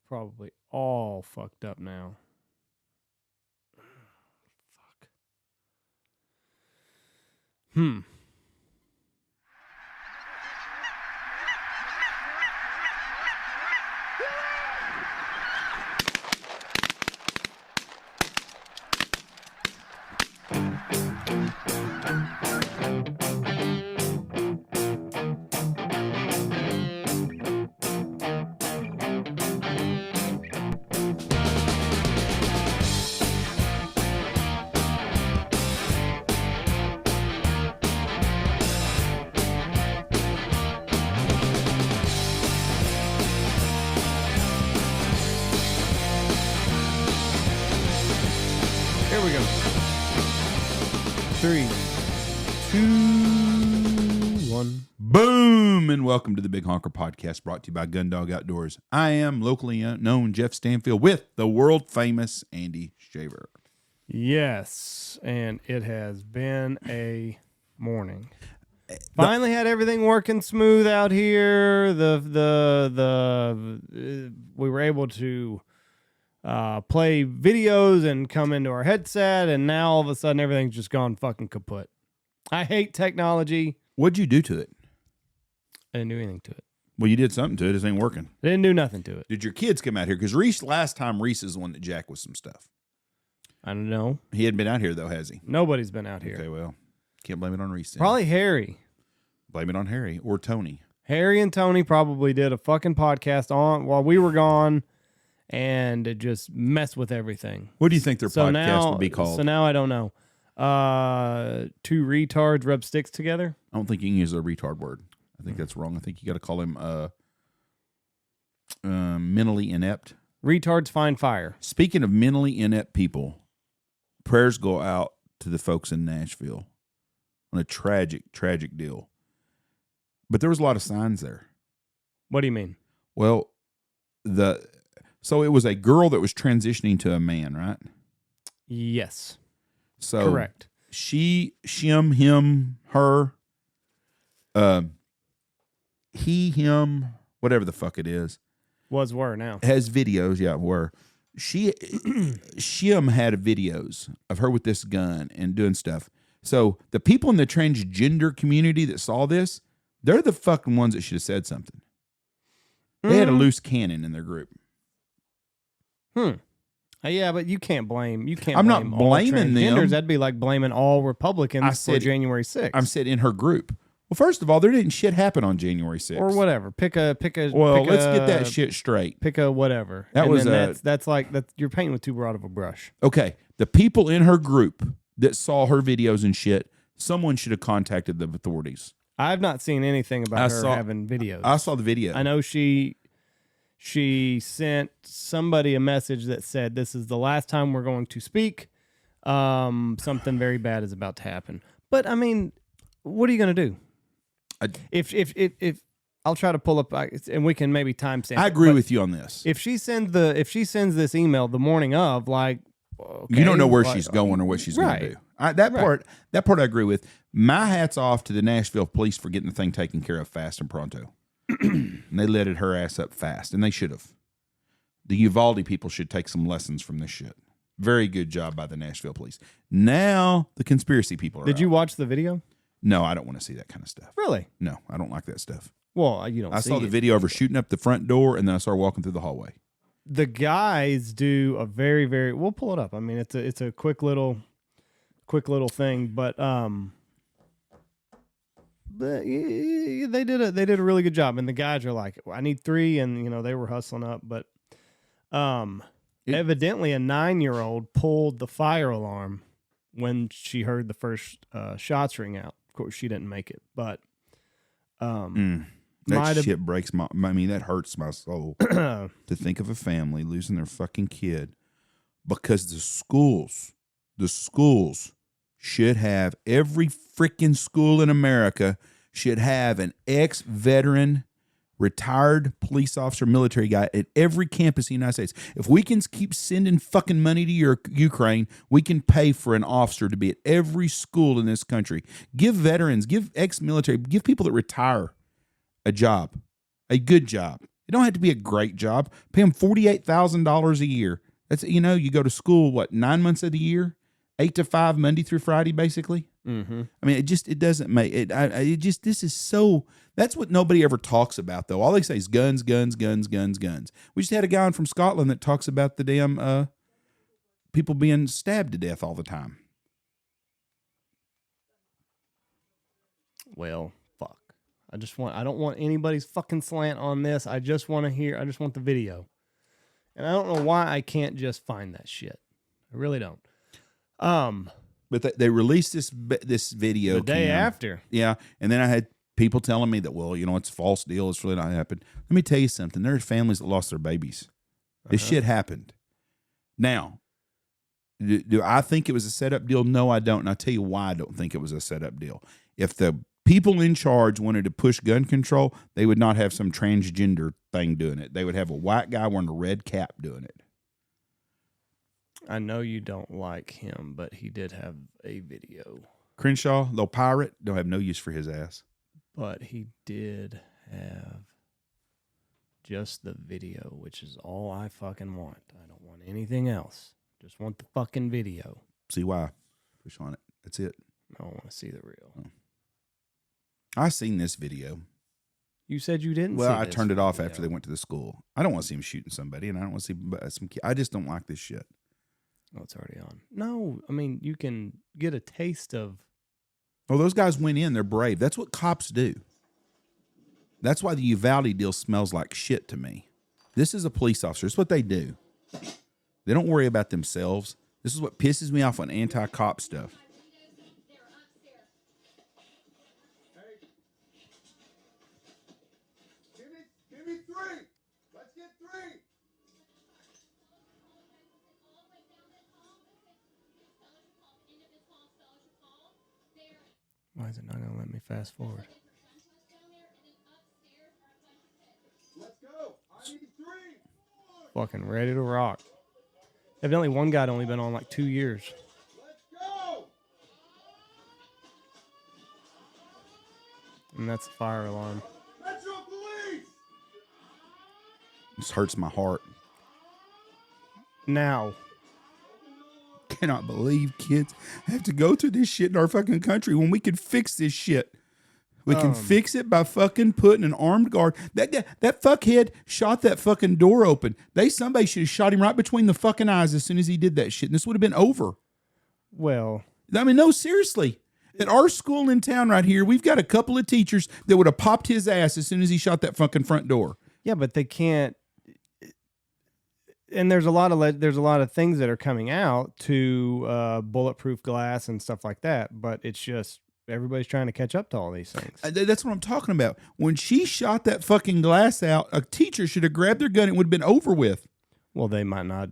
probably all fucked up now. Fuck. Here we go. 3, 2, 1. Boom! And welcome to the Big Honker Podcast, brought to you by Gundog Outdoors. I am locally known Jeff Stanfield with the world famous Andy Shaver. Yes, and it has been a morning. Finally had everything working smooth out here. We were able to play videos and come into our headset, and now all of a sudden everything's just gone fucking kaput. I hate technology. What'd you do to it? I didn't do anything to it. Well, you did something to it. It ain't working. I didn't do nothing to it. Did your kids come out here? Because Reese, last time, Reese is the one that jacked with some stuff. I don't know. He hadn't been out here, though, has he? Nobody's been out here. Okay, well, can't blame it on Reese then. Probably Harry. Blame it on Harry or Tony. Harry and Tony probably did a fucking podcast on while we were gone, and it just messed with everything. What do you think their podcast would be called? So now I don't know. Two retards rub sticks together? I don't think you can use a retard word. I think that's wrong. I think you got to call him mentally inept. Retards find fire. Speaking of mentally inept people, prayers go out to the folks in Nashville on a tragic, tragic deal. But there was a lot of signs there. What do you mean? Well, so it was a girl that was transitioning to a man, right? Yes. So correct. She, him, her, he, him, whatever the fuck it is. Were now. Has videos, yeah, were. Shim had videos of her with this gun and doing stuff. So the people in the transgender community that saw this, they're the fucking ones that should have said something. They had a loose cannon in their group. Yeah, but you can't blame. I'm not blaming them. That'd be like blaming all Republicans for January 6th. I'm said in her group. Well, first of all, there didn't shit happen on January 6th. Or whatever. Let's get that shit straight. Pick a whatever. That's you're painting with too broad of a brush. Okay. The people in her group that saw her videos and shit, someone should have contacted the authorities. I've not seen anything about her having videos. I saw the video. I know she sent somebody a message that said, "This is the last time we're going to speak. Something very bad is about to happen." But I mean, what are you going to do? If I'll try to pull up and we can maybe timestamp. I agree with you on this. If she sends this email the morning of, like, okay, you don't know where she's going or what she's going to do. That part I agree with. My hat's off to the Nashville police for getting the thing taken care of fast and pronto. And they let her ass up fast, and they should have. The Uvalde people should take some lessons from this shit. Very good job by the Nashville police. Now the conspiracy people are Did you watch the video? No, I don't want to see that kind of stuff. Really? No, I don't like that stuff. Well, you don't. I saw the video of her shooting up the front door, and then I saw her walking through the hallway. The guys do a very, very. We'll pull it up. I mean, it's a quick little thing, but they did a really good job, and the guys are like, I need 3, and they were hustling up, but evidently a 9-year-old pulled the fire alarm when she heard the first shots ring out. Of course, she didn't make it, but that shit breaks my. I mean, that hurts my soul to think of a family losing their fucking kid because the schools should have, every freaking school in America should have an ex-veteran, retired police officer, military guy at every campus in the United States. If we can keep sending fucking money to Ukraine, we can pay for an officer to be at every school in this country. Give veterans, give ex-military, give people that retire a job, a good job. It don't have to be a great job. Pay them $48,000 a year. That's, you go to school, 9 months of the year, 8 to 5, Monday through Friday, basically. Mm-hmm. I mean, it doesn't make it. This is so. That's what nobody ever talks about, though. All they say is guns, guns, guns, guns, guns. We just had a guy on from Scotland that talks about the damn people being stabbed to death all the time. Well, fuck. I don't want anybody's fucking slant on this. I just want the video. And I don't know why I can't just find that shit. I really don't. But they released this video the day after. Yeah, and then I had people telling me that, well, it's a false deal. It's really not happened. Let me tell you something. There are families that lost their babies. This shit happened. Now, do I think it was a setup deal? No, I don't. And I'll tell you why I don't think it was a setup deal. If the people in charge wanted to push gun control, they would not have some transgender thing doing it. They would have a white guy wearing a red cap doing it. I know you don't like him, but he did have a video. Crenshaw, little pirate, don't have no use for his ass. But he did have just the video, which is all I fucking want. I don't want anything else. Just want the fucking video. See why? Push on it. That's it. I don't want to see the real. Oh. I seen this video. You said you didn't. Well, see I this turned it off video. after they went to the school. I don't want to see him shooting somebody, and I don't want to see some kid. I just don't like this shit. Oh, it's already on. No, I mean, you can get a taste of. Oh, those guys went in. They're brave. That's what cops do. That's why the Uvalde deal smells like shit to me. This is a police officer. It's what they do. They don't worry about themselves. This is what pisses me off on anti-cop stuff. Give me 3. Let's get 3. Why is it not going to let me fast forward? Let's go. I need 3. Fucking ready to rock. Evidently, one guy had only been on like 2 years. Let's go. And that's a fire alarm. Metro Police. This hurts my heart. Now, Cannot believe kids have to go through this shit in our fucking country when we can fix this shit. We can fix it by fucking putting an armed guard. That fuckhead shot that fucking door open. Somebody should have shot him right between the fucking eyes as soon as he did that shit, and this would have been over. well, I mean, no, seriously. At our school in town right here, we've got a couple of teachers that would have popped his ass as soon as he shot that fucking front door. yeah, but they can't. And there's a lot of things that are coming out to bulletproof glass and stuff like that. But it's just everybody's trying to catch up to all these things. That's what I'm talking about. When she shot that fucking glass out, a teacher should have grabbed their gun. It would have been over with. Well, they might not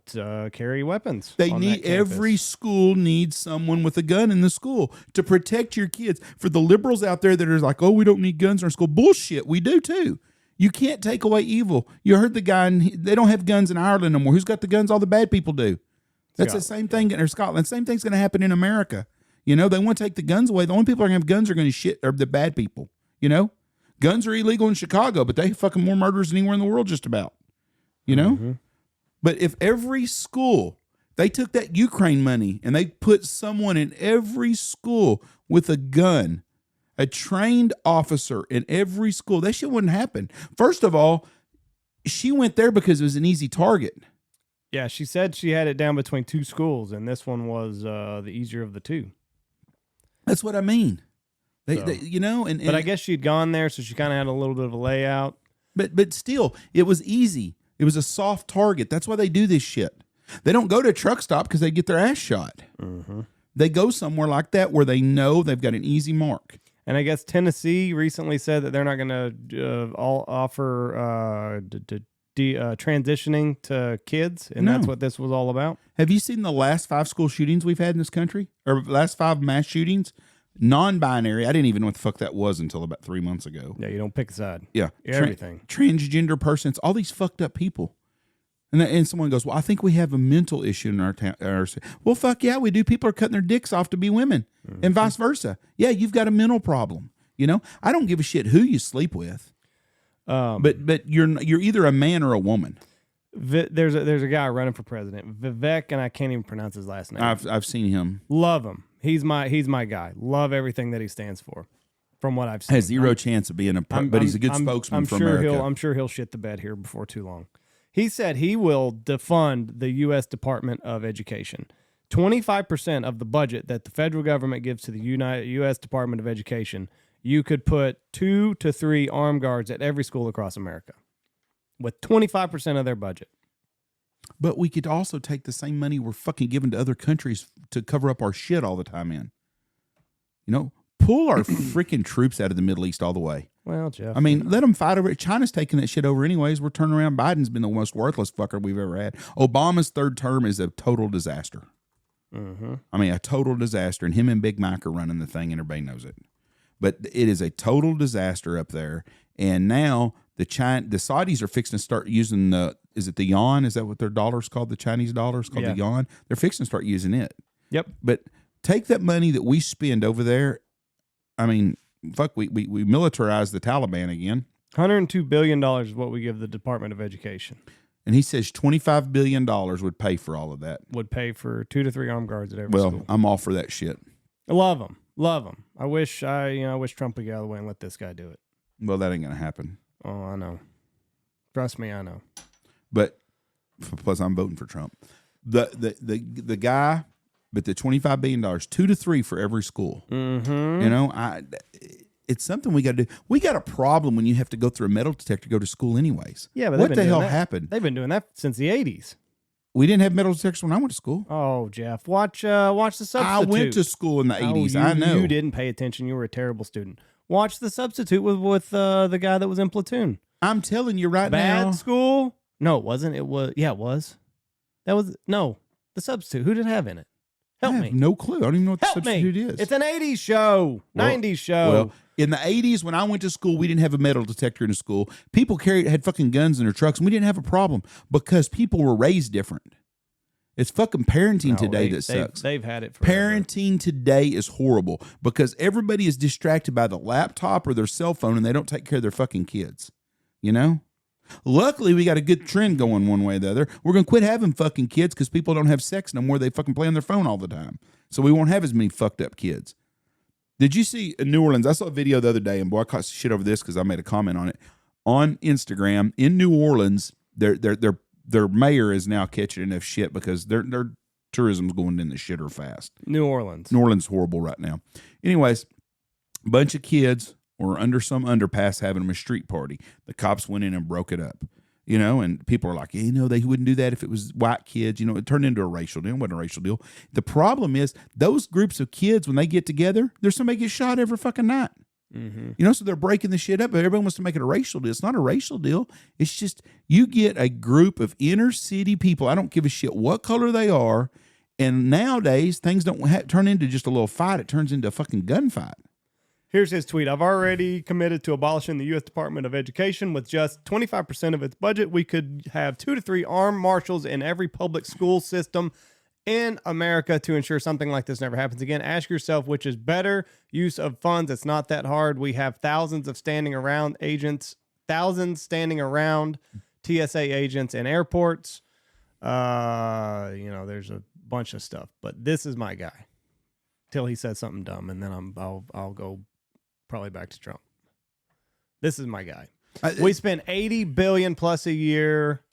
carry weapons. They on need that campus. every school needs someone with a gun in the school to protect your kids. For the liberals out there that are like, oh, we don't need guns in our school. Bullshit. We do too. You can't take away evil. You heard the guy, and they don't have guns in Ireland no more. Who's got the guns? All the bad people do. That's the same thing in Scotland. Same thing's going to happen in America. They want to take the guns away. The only people that are going to have guns are going to shit are the bad people. Guns are illegal in Chicago, but they have fucking more murderers than anywhere in the world just about. Mm-hmm. But if every school, they took that Ukraine money and they put someone in every school with a gun, a trained officer in every school, that shit wouldn't happen. First of all, she went there because it was an easy target. Yeah, she said she had it down between 2 schools, and this one was the easier of the 2. That's what I mean. But I guess she'd gone there, so she kind of had a little bit of a layout. But still, it was easy. It was a soft target. That's why they do this shit. They don't go to a truck stop because they get their ass shot. Mm-hmm. They go somewhere like that where they know they've got an easy mark. And I guess Tennessee recently said that they're not going to offer transitioning to kids, and that's what this was all about. Have you seen the last 5 school shootings we've had in this country? Or last 5 mass shootings? Non-binary. I didn't even know what the fuck that was until about 3 months ago. Yeah, you don't pick a side. Yeah. Everything. Transgender persons, all these fucked up people. And someone goes, well, I think we have a mental issue in our town. Well, fuck yeah, we do. People are cutting their dicks off to be women and vice versa. Yeah, you've got a mental problem. I don't give a shit who you sleep with. But you're either a man or a woman. There's a guy running for president, Vivek, and I can't even pronounce his last name. I've seen him. Love him. He's my guy. Love everything that he stands for. From what I've seen, has zero chance of being but he's a good spokesman for America. I'm sure he'll shit the bed here before too long. He said he will defund the U.S. Department of Education. 25% of the budget that the federal government gives to the U.S. Department of Education, you could put 2 to 3 armed guards at every school across America with 25% of their budget. But we could also take the same money we're fucking giving to other countries to cover up our shit all the time in. You know, pull our freaking troops out of the Middle East all the way. Well, Jeff. I mean, let them fight over it. China's taking that shit over anyways. We're turning around. Biden's been the most worthless fucker we've ever had. Obama's third term is a total disaster. Mm-hmm. I mean, a total disaster. And him and Big Mike are running the thing, and everybody knows it. But it is a total disaster up there. And now the Saudis are fixing to start using is it the yuan? Is that what their dollar's called? The Chinese dollar's called the yuan? They're fixing to start using it. Yep. But take that money that we spend over there. I mean, fuck, we militarized the Taliban again. $102 billion is what we give the Department of Education. And he says $25 billion would pay for all of that. Would pay for 2 to 3 armed guards at every school. Well, I'm all for that shit. I love him. Love him. I wish Trump would get out of the way and let this guy do it. Well, that ain't going to happen. Oh, I know. Trust me, I know. But plus, I'm voting for Trump. The guy, but the $25 billion, 2 to 3 for every school. Mm-hmm. You know, it's something we got to do. We got a problem when you have to go through a metal detector to go to school, anyways. Yeah, but what the hell happened? They've been doing that since the 80s. We didn't have metal detectors when I went to school. Oh, Jeff, watch the Substitute. I went to school in the 80s. I know. You didn't pay attention. You were a terrible student. Watch The Substitute with the guy that was in Platoon. I'm telling you right now. Bad school? No, it wasn't. It was. Yeah, it was. The Substitute. Who did it have in it? Help me. I have no clue. I don't even know what The Substitute is. It's an 80s show. 90s show. Well, in the 80s, when I went to school, we didn't have a metal detector in the school. People had fucking guns in their trucks, and we didn't have a problem because people were raised different. It's fucking parenting today that sucks. They've had it forever. Parenting today is horrible because everybody is distracted by the laptop or their cell phone, and they don't take care of their fucking kids. You know? Luckily, we got a good trend going one way or the other. We're going to quit having fucking kids because people don't have sex no more. They fucking play on their phone all the time. So we won't have as many fucked up kids. Did you see in New Orleans? I saw a video the other day, and boy, I caught shit over this because I made a comment on it. On Instagram, in New Orleans, their mayor is now catching enough shit because their tourism's going in the shitter fast. New Orleans is horrible right now. Anyways, a bunch of kids were under some underpass having a street party. The cops went in and broke it up. You know, and people are like, they wouldn't do that if it was white kids. You know, it turned into a racial deal. It wasn't a racial deal. The problem is those groups of kids, when they get together, there's somebody gets shot every fucking night. Mm-hmm. You know, so they're breaking the shit up. But everyone wants to make it a racial deal. It's not a racial deal. It's just you get a group of inner city people. I don't give a shit what color they are. And nowadays, things don't turn into just a little fight. It turns into a fucking gunfight. Here's his tweet. I've already committed to abolishing the U.S. Department of Education. With just 25% of its budget, we could have 2 to 3 armed marshals in every public school system in America to ensure something like this never happens again. Ask yourself which is better use of funds. It's not that hard. We have thousands standing around TSA agents in airports. There's a bunch of stuff, but this is my guy till he says something dumb. And then I'll go probably back to Trump. This is my guy. We spend $80 billion plus a year.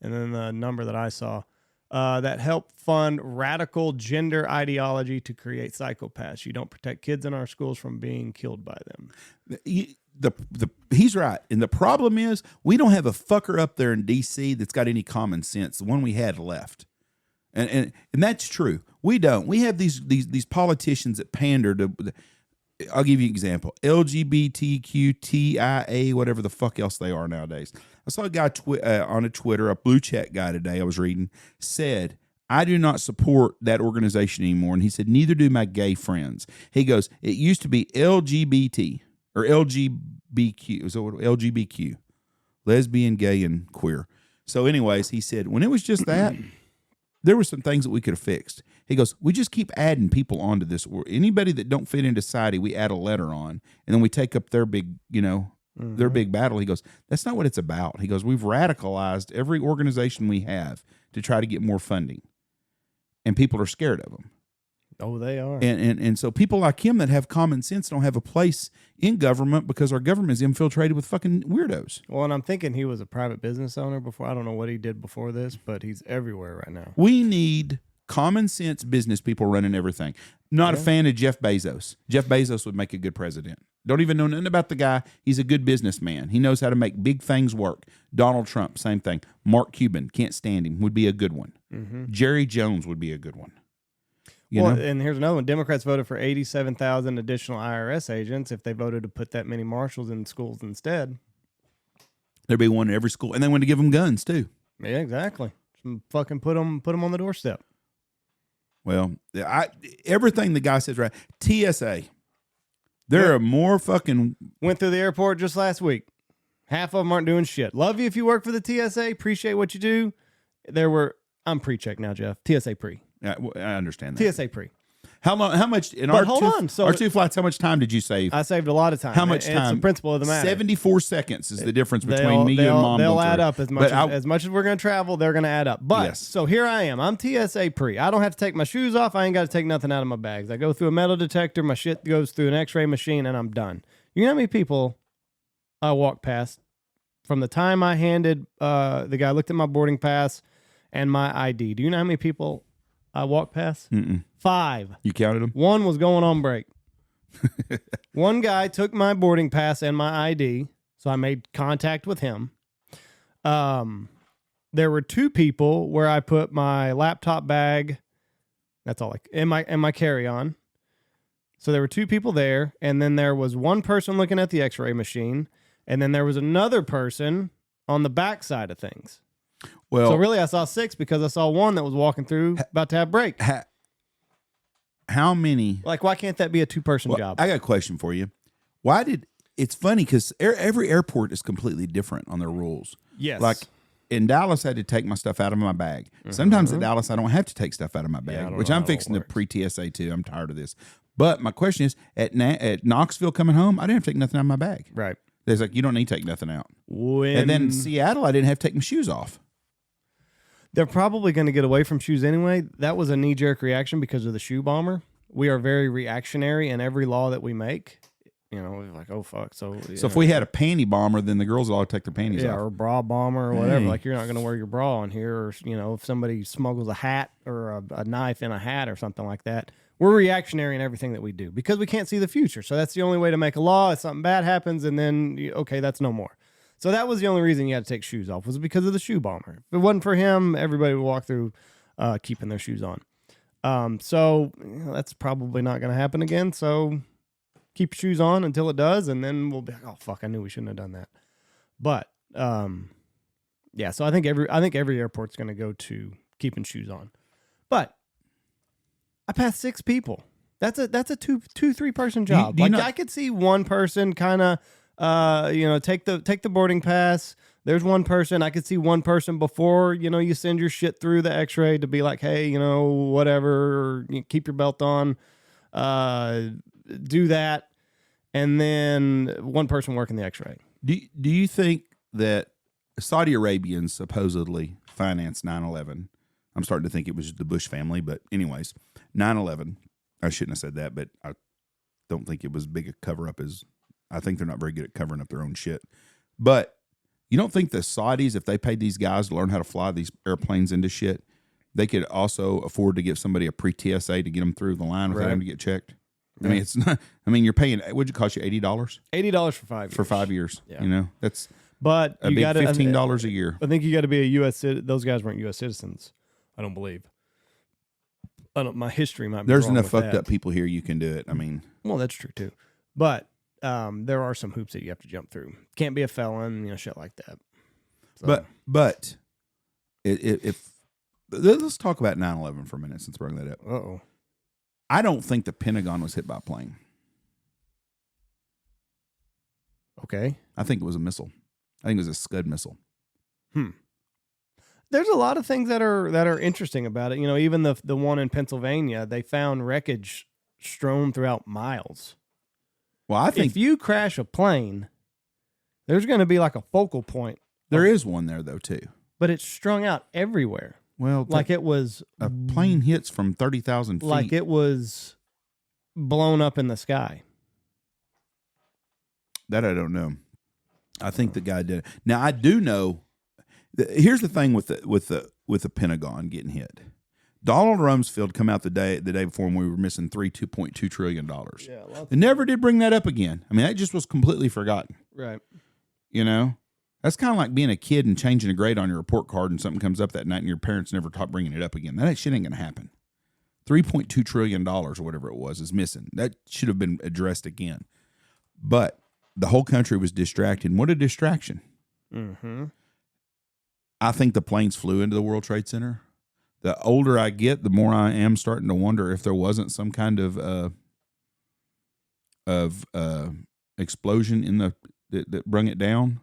And then the number that I saw, that help fund radical gender ideology to create psychopaths. You don't protect kids in our schools from being killed by them. He's right. And the problem is we don't have a fucker up there in D.C. that's got any common sense. The one we had left. And that's true. We don't. We have these politicians that pander to. I'll give you an example. LGBTQTIA, whatever the fuck else they are nowadays. I saw a guy on a Twitter, a blue check guy today I was reading, said, I do not support that organization anymore. And he said, neither do my gay friends. He goes, it used to be LGBT or LGBTQ. So LGBTQ, lesbian, gay, and queer. So anyways, he said, when it was just that, there were some things that we could have fixed. He goes, we just keep adding people onto this. Anybody that don't fit into society, we add a letter on, and then we take up their big, their big battle. He goes, that's not what it's about. He goes, we've radicalized every organization we have to try to get more funding, and people are scared of them. Oh, they are. And so people like him that have common sense don't have a place in government because our government is infiltrated with fucking weirdos. Well, and I'm thinking he was a private business owner before. I don't know what he did before this, but he's everywhere right now. We need common sense business people running everything. Not a fan of Jeff Bezos. Jeff Bezos would make a good president. Don't even know nothing about the guy. He's a good businessman. He knows how to make big things work. Donald Trump, same thing. Mark Cuban, can't stand him, would be a good one. Jerry Jones would be a good one. You know? And here's another one. Democrats voted for 87,000 additional IRS agents. If they voted to put that many marshals in schools instead, there'd be one in every school. And they wanted to give them guns, too. Yeah, exactly. Fucking put them on the doorstep. Well, everything the guy says right. TSA. There are more fucking... Went through the airport just last week. Half of them aren't doing shit. Love you if you work for the TSA. Appreciate what you do. I'm pre-check now, Jeff. TSA pre. Yeah, I understand that. TSA pre. How much in But hold on. our two flights? How much time did you save? I saved a lot of time. How much time? It's the principle of the matter. 74 seconds is the difference between me and Mom. They'll add up as much as we're going to travel. They're going to add up. But yes. So here I am. I'm TSA pre. I don't have to take my shoes off. I ain't got to take nothing out of my bags. I go through a metal detector. My shit goes through an X-ray machine, and I'm done. You know how many people I walked past from the time I handed the guy looked at my boarding pass and my ID? Do you know how many people I walked past? 5. You counted them? One was going on break. One guy took my boarding pass and my ID, so I made contact with him. There were 2 people where I put my laptop bag. That's all. And my carry-on. So there were 2 people there, and then there was one person looking at the X-ray machine, and then there was another person on the back side of things. Well, so really, I saw 6 because I saw one that was walking through about to have break. How many? Like, why can't that be a 2-person job? I got a question for you. It's funny because every airport is completely different on their rules. Yes. Like in Dallas, I had to take my stuff out of my bag. Sometimes in Dallas, I don't have to take stuff out of my bag, which I'm fixing to pre-TSA too. I'm tired of this. But my question is, at Knoxville coming home, I didn't have to take nothing out of my bag. Right. They're like, you don't need to take nothing out. And then in Seattle, I didn't have to take my shoes off. They're probably going to get away from shoes anyway. That was a knee-jerk reaction because of the shoe bomber. We are very reactionary in every law that we make. You know, we're like, oh, fuck. So if we had a panty bomber, then the girls would all take their panties off. or a bra bomber or whatever. Like, you're not going to wear your bra on here. Or, if somebody smuggles a hat or a knife in a hat or something like that. We're reactionary in everything that we do because we can't see the future. So that's the only way to make a law. If something bad happens, and then, okay, that's no more. So that was the only reason you had to take shoes off, was because of the shoe bomber. If it wasn't for him, everybody would walk through keeping their shoes on. So that's probably not going to happen again. So keep your shoes on until it does, and then we'll be like, oh, fuck, I knew we shouldn't have done that. But, yeah, so I think every airport's going to go to keeping shoes on. But I passed 6 people. That's a 2-3-person job. I could see one person kind of take the boarding pass. There's one person. I could see one person before, you send your shit through the X-ray to be like, hey, whatever, or keep your belt on, do that. And then one person working the X-ray. Do you think that Saudi Arabians supposedly financed 9/11? I'm starting to think it was the Bush family, but anyways, 9/11. I shouldn't have said that, but I don't think it was as big a cover-up as... I think they're not very good at covering up their own shit. But you don't think the Saudis, if they paid these guys to learn how to fly these airplanes into shit, they could also afford to give somebody a pre-TSA to get them through the line without them to get checked? I mean, it's not... I mean, you're paying... What'd it cost you, $80? $80 for 5 years. For 5 years. Yeah. That's... But you got $15 a year. I think you got to be a U.S. citizen. Those guys weren't U.S. citizens, I don't believe. My history might be There's wrong enough with fucked that. up people here you can do it. I mean... Well, that's true, too. But there are some hoops that you have to jump through. Can't be a felon, shit like that. So. But if let's talk about 9/11 for a minute since we're bringing that up. Uh-oh. I don't think the Pentagon was hit by a plane. Okay. I think it was a missile. I think it was a Scud missile. There's a lot of things that are interesting about it. Even the one in Pennsylvania, they found wreckage strewn throughout miles. Well, I think if you crash a plane, There's going to be like a focal point, There is one there though too. but it's strung out everywhere. Well, Like it was a plane hits from 30,000 feet. like it was blown up in the sky. That I don't know. I think the guy did it. Now I do know. Here's the thing with the Pentagon getting hit. Donald Rumsfeld come out the day before when we were missing $2.2 trillion. Yeah, They never did bring that up again. I mean, that just was completely forgotten. right. You know, that's kind of like being a kid and changing a grade on your report card, and something comes up that night, and your parents never taught bringing it up again. That shit ain't gonna happen. $3.2 trillion or whatever it was is missing. That should have been addressed again. But the whole country was distracted. What a distraction! Mm-hmm. I think the planes flew into the World Trade Center. The older I get, the more I am starting to wonder if there wasn't some kind of explosion in that brung it down.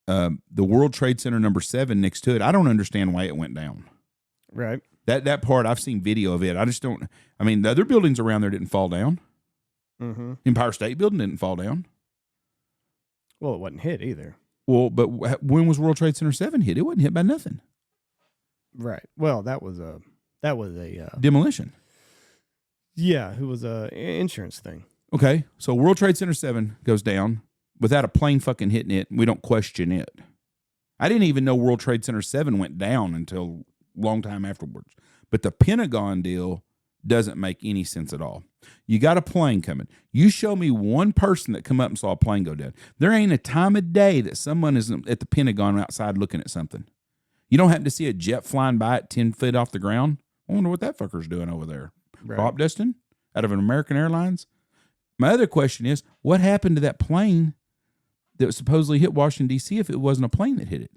The World Trade Center number 7 next to it, I don't understand why it went down. Right. That part, I've seen video of it. I just don't. I mean, the other buildings around there didn't fall down. Mm-hmm. Empire State Building didn't fall down. Well, it wasn't hit either. Well, but when was World Trade Center 7 hit? It wasn't hit by nothing. Right. Well, that was a Demolition. yeah, it was a insurance thing. Okay, so World Trade Center 7 goes down without a plane fucking hitting it. We don't question it. I didn't even know World Trade Center 7 went down until a long time afterwards. But the Pentagon deal doesn't make any sense at all. You got a plane coming. You show me one person that come up and saw a plane go down. There ain't a time of day that someone isn't at the Pentagon outside looking at something. You don't happen to see a jet flying by at 10 feet off the ground? I wonder what that fucker's doing over there. Right. Prop dusting out of an American Airlines? My other question is, what happened to that plane that supposedly hit Washington, D.C. if it wasn't a plane that hit it?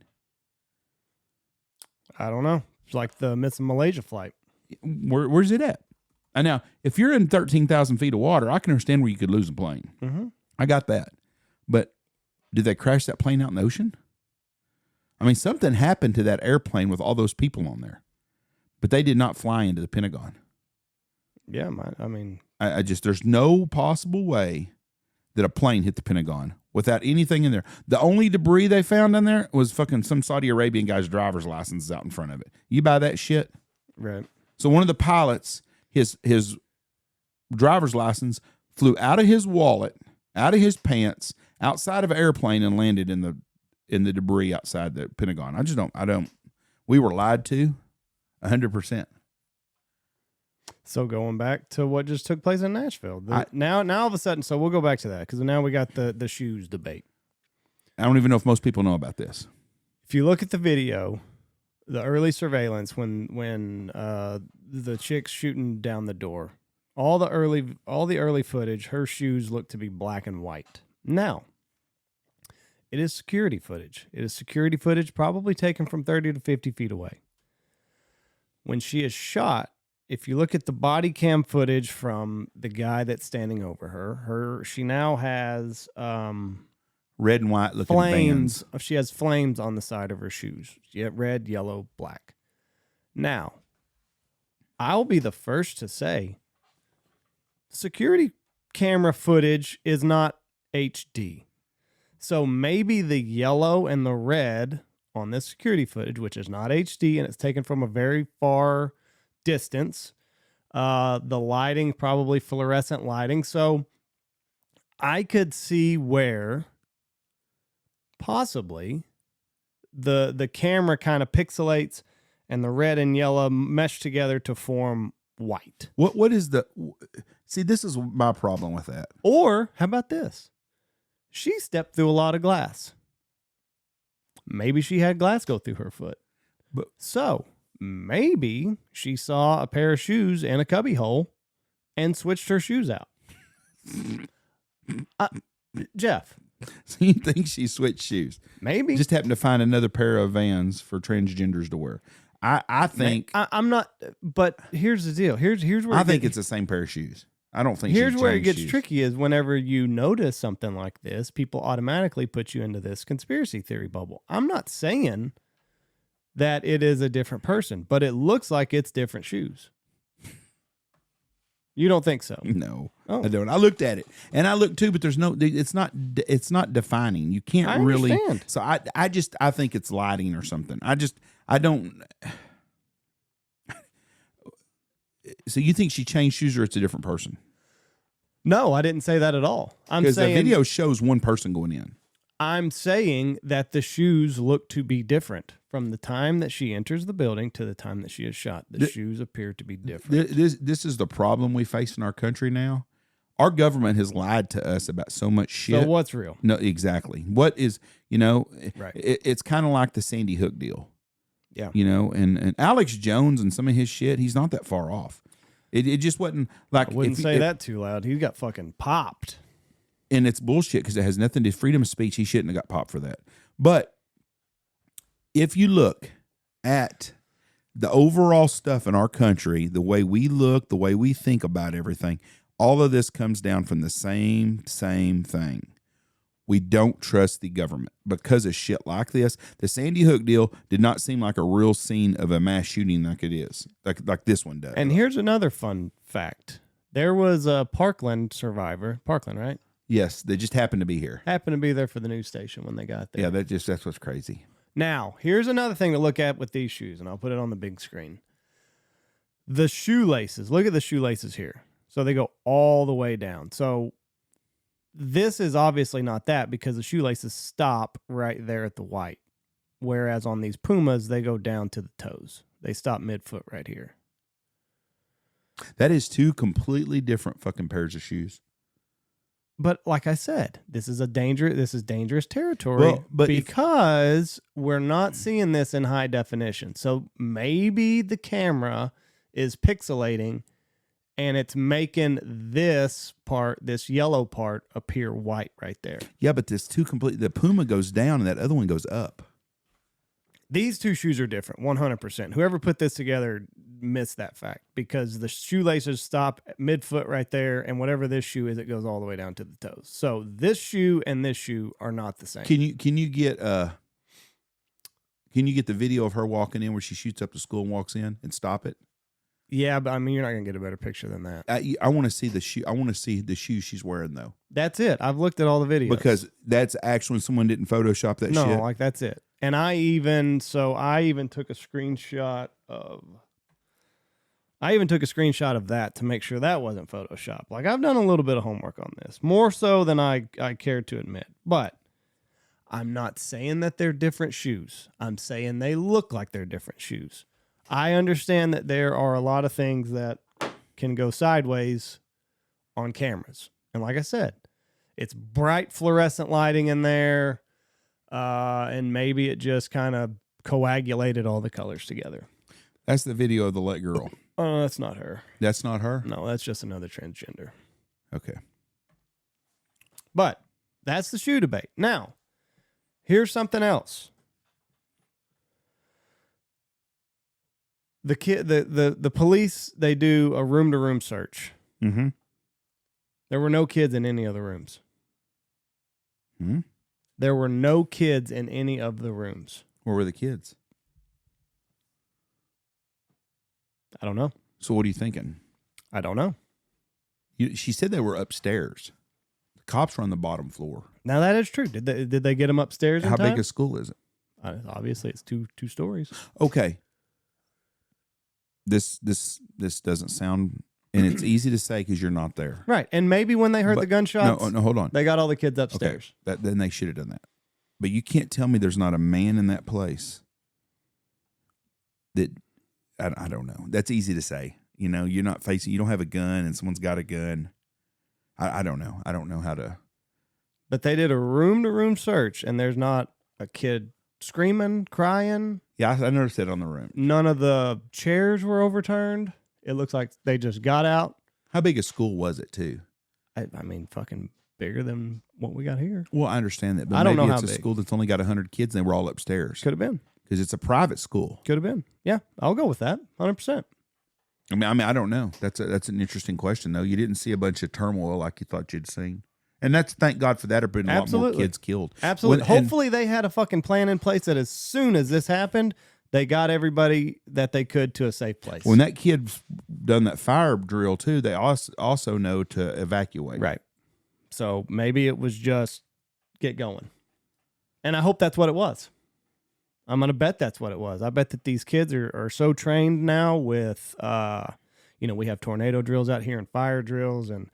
I don't know. It's like the missing Malaysia flight. Where's it at? And now, if you're in 13,000 feet of water, I can understand where you could lose a plane. Mm-hmm. I got that. But did they crash that plane out in the ocean? I mean, something happened to that airplane with all those people on there. But they did not fly into the Pentagon. Yeah, I mean, I just, there's no possible way that a plane hit the Pentagon without anything in there. The only debris they found in there was fucking some Saudi Arabian guy's driver's license out in front of it. You buy that shit? right. So one of the pilots, his driver's license flew out of his wallet, out of his pants, outside of an airplane, and landed in the debris outside the Pentagon. I don't. We were lied to 100%. So going back to what just took place in Nashville, now all of a sudden, so we'll go back to that because now we got the shoes debate. I don't even know if most people know about this. If you look at the video, the early surveillance when the chick's shooting down the door, all the early footage, her shoes look to be black and white. Now, it is security footage. It is security footage probably taken from 30 to 50 feet away. When she is shot, if you look at the body cam footage from the guy that's standing over her, she now has Red and white looking flames. bands. She has flames on the side of her shoes. Yeah, red, yellow, black. Now, I'll be the first to say security camera footage is not HD. So maybe the yellow and the red on this security footage, which is not HD and it's taken from a very far distance, the lighting, probably fluorescent lighting. So I could see where possibly the camera kind of pixelates and the red and yellow mesh together to form white. What is the... See, this is my problem with that. Or how about this? She stepped through a lot of glass. Maybe she had glass go through her foot. So maybe she saw a pair of shoes in a cubby hole and switched her shoes out. Jeff. So you think she switched shoes? Maybe. Just happened to find another pair of Vans for transgenders to wear. I think... I'm not... But here's the deal. Here's where... I think it's the same pair of shoes. I don't think here's where it changed gets shoes. tricky is whenever you notice something like this, people automatically put you into this conspiracy theory bubble. I'm not saying that it is a different person, but it looks like it's different shoes. You don't think so? No, Oh. I don't. I looked at it, and I looked too, but there's no. It's not defining. You can't I really. understand. So I think it's lighting or something. I don't. So you think she changed shoes, or it's a different person? No, I didn't say that at all. I'm Because the saying video shows one person going in. I'm saying that the shoes look to be different from the time that she enters the building to the time that she is shot. The shoes appear to be different. This is the problem we face in our country now. Our government has lied to us about so much shit. So what's real? No, exactly. What is, Right. it's kind of like the Sandy Hook deal. Yeah. And Alex Jones and some of his shit, he's not that far off. It just wasn't like. I wouldn't say that too loud. He got fucking popped. And it's bullshit because it has nothing to freedom of speech. He shouldn't have got popped for that. But if you look at the overall stuff in our country, the way we look, the way we think about everything, all of this comes down from the same thing. We don't trust the government because of shit like this. The Sandy Hook deal did not seem like a real scene of a mass shooting like it is, like this one does. And here's another fun fact. There was a Parkland survivor. Parkland, right? Yes, they just happened to be here. Happened to be there for the news station when they got there. Yeah, that's what's crazy. Now, here's another thing to look at with these shoes, and I'll put it on the big screen. The shoelaces. Look at the shoelaces here. So they go all the way down. So this is obviously not that because the shoelaces stop right there at the white. Whereas on these Pumas, they go down to the toes. They stop midfoot right here. That is two completely different fucking pairs of shoes. But like I said, this is dangerous territory. Well, but because we're not seeing this in high definition. So maybe the camera is pixelating and it's making this yellow part appear white right there. Yeah, but the Puma goes down and that other one goes up. These two shoes are different, 100%. Whoever put this together missed that fact because the shoelaces stop at midfoot right there, and whatever this shoe is, it goes all the way down to the toes. So this shoe and this shoe are not the same. Can you get the video of her walking in where she shoots up the school and walks in and stop it? Yeah, but I mean, you're not gonna get a better picture than that. I want to see the shoe. I want to see the shoes she's wearing though. That's it. I've looked at all the videos because that's actually someone didn't Photoshop that shit. No, like that's it. And I even took a screenshot of. I even took a screenshot of that to make sure that wasn't Photoshop. Like I've done a little bit of homework on this, more so than I care to admit. But I'm not saying that they're different shoes. I'm saying they look like they're different shoes. I understand that there are a lot of things that can go sideways on cameras. And like I said, it's bright fluorescent lighting in there, and maybe it just kind of coagulated all the colors together. That's the video of the Let Girl. Oh, that's not her. That's not her? No, that's just another transgender. Okay. But that's the shoe debate. Now, here's something else. The police, they do a room-to-room search. Mm-hmm. There were no kids in any of the rooms. Hmm? There were no kids in any of the rooms. Where were the kids? I don't know. So what are you thinking? I don't know. She said they were upstairs. The cops were on the bottom floor. Now that is true. Did they get them upstairs? How big a school is it? Obviously, it's two stories. Okay. This doesn't sound, and it's easy to say because you're not there. Right, and maybe when they heard the gunshots, no, hold on. They got all the kids upstairs. Okay. Then they should have done that. But you can't tell me there's not a man in that place. That I don't know. That's easy to say. You're not facing. You don't have a gun, and someone's got a gun. I don't know. I don't know how to. But they did a room-to-room search, and there's not a kid screaming, crying. Yeah, I noticed that on the room. None of the chairs were overturned. It looks like they just got out. How big a school was it, too? I mean, fucking bigger than what we got here. Well, I understand that, but I don't know maybe how it's a big. school that's only got 100 kids, and they were all upstairs. Could have been. Because it's a private school. Could have been. Yeah, I'll go with that. 100%. I mean, I don't know. That's an interesting question, though. You didn't see a bunch of turmoil like you thought you'd seen. And thank God for that. There have been a lot more kids killed. Absolutely. Hopefully they had a fucking plan in place that as soon as this happened, They got everybody that they could to a safe place. When that kid's done that fire drill too, they also know to evacuate. Right. So maybe it was just get going. And I hope that's what it was. I'm going to bet that's what it was. I bet that these kids are so trained now with, we have tornado drills out here and fire drills. And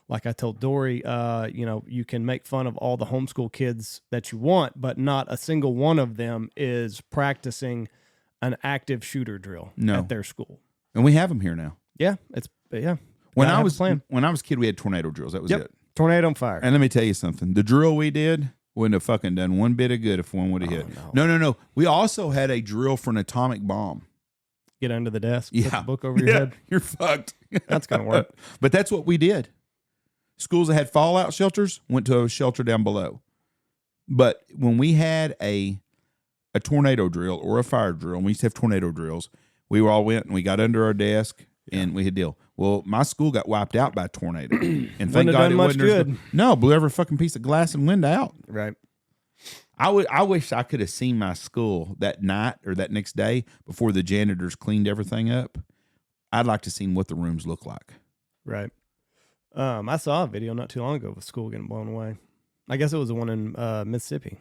like I told Dory, you can make fun of all the homeschool kids that you want, but not a single one of them is practicing an active shooter drill at their school. And we have them here now. Yeah. When I was a kid, we had tornado drills. That was it. Tornado and fire. And let me tell you something. The drill we did wouldn't have fucking done one bit of good if one would have hit. No. We also had a drill for an atomic bomb. Get under the desk. Yeah. Put the book over your head. You're fucked. That's going to work. But that's what we did. Schools that had fallout shelters went to a shelter down below. But when we had a tornado drill or a fire drill, and we used to have tornado drills, we all went and we got under our desk and we had deal. Well, my school got wiped out by a tornado. And thank God it wasn't good. No, blew every fucking piece of glass and window out. Right. I wish I could have seen my school that night or that next day before the janitors cleaned everything up. I'd like to see what the rooms look like. Right. I saw a video not too long ago of a school getting blown away. I guess it was the one in Mississippi.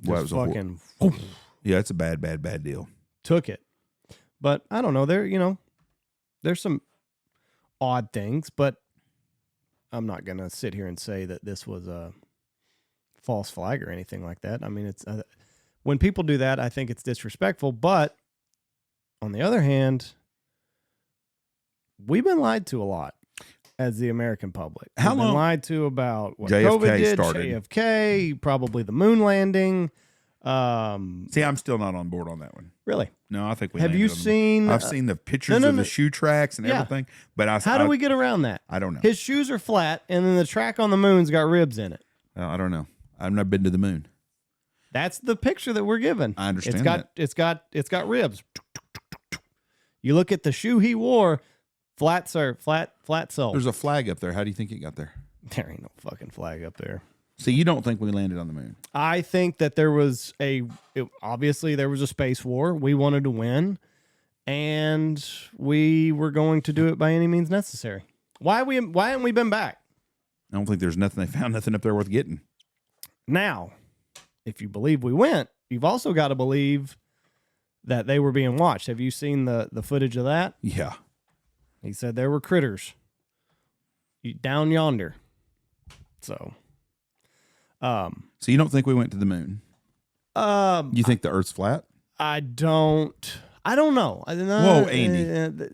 Well, it was fucking yeah, it's a bad deal. Took it. But I don't know. There's some odd things, but I'm not going to sit here and say that this was a false flag or anything like that. I mean, it's when people do that, I think it's disrespectful. But on the other hand, we've been lied to a lot as the American public. How We've long? been lied to about what JFK COVID did, started. JFK, probably the moon landing. See, I'm still not on board on that one. Really? No, I think we Have landed you on the- seen? I've seen the pictures no. of the shoe tracks and Yeah. everything. But How do we get around that? I don't know. His shoes are flat, and then the track on the moon's got ribs in it. I don't know. I've never been to the moon. That's the picture that we're given. I understand It's got ribs. You look at the shoe he wore, flat sole. There's a flag up there. How do you think it got there? There ain't no fucking flag up there. See, you don't think we landed on the moon? I think that there was obviously there was a space war. We wanted to win, and we were going to do it by any means necessary. Why haven't we been back? I don't think there's nothing. They found nothing up there worth getting. Now, if you believe we went, you've also got to believe that they were being watched. Have you seen the footage of that? Yeah. He said there were critters down yonder. So you don't think we went to the moon? You think the Earth's flat? I don't know. Whoa, Andy.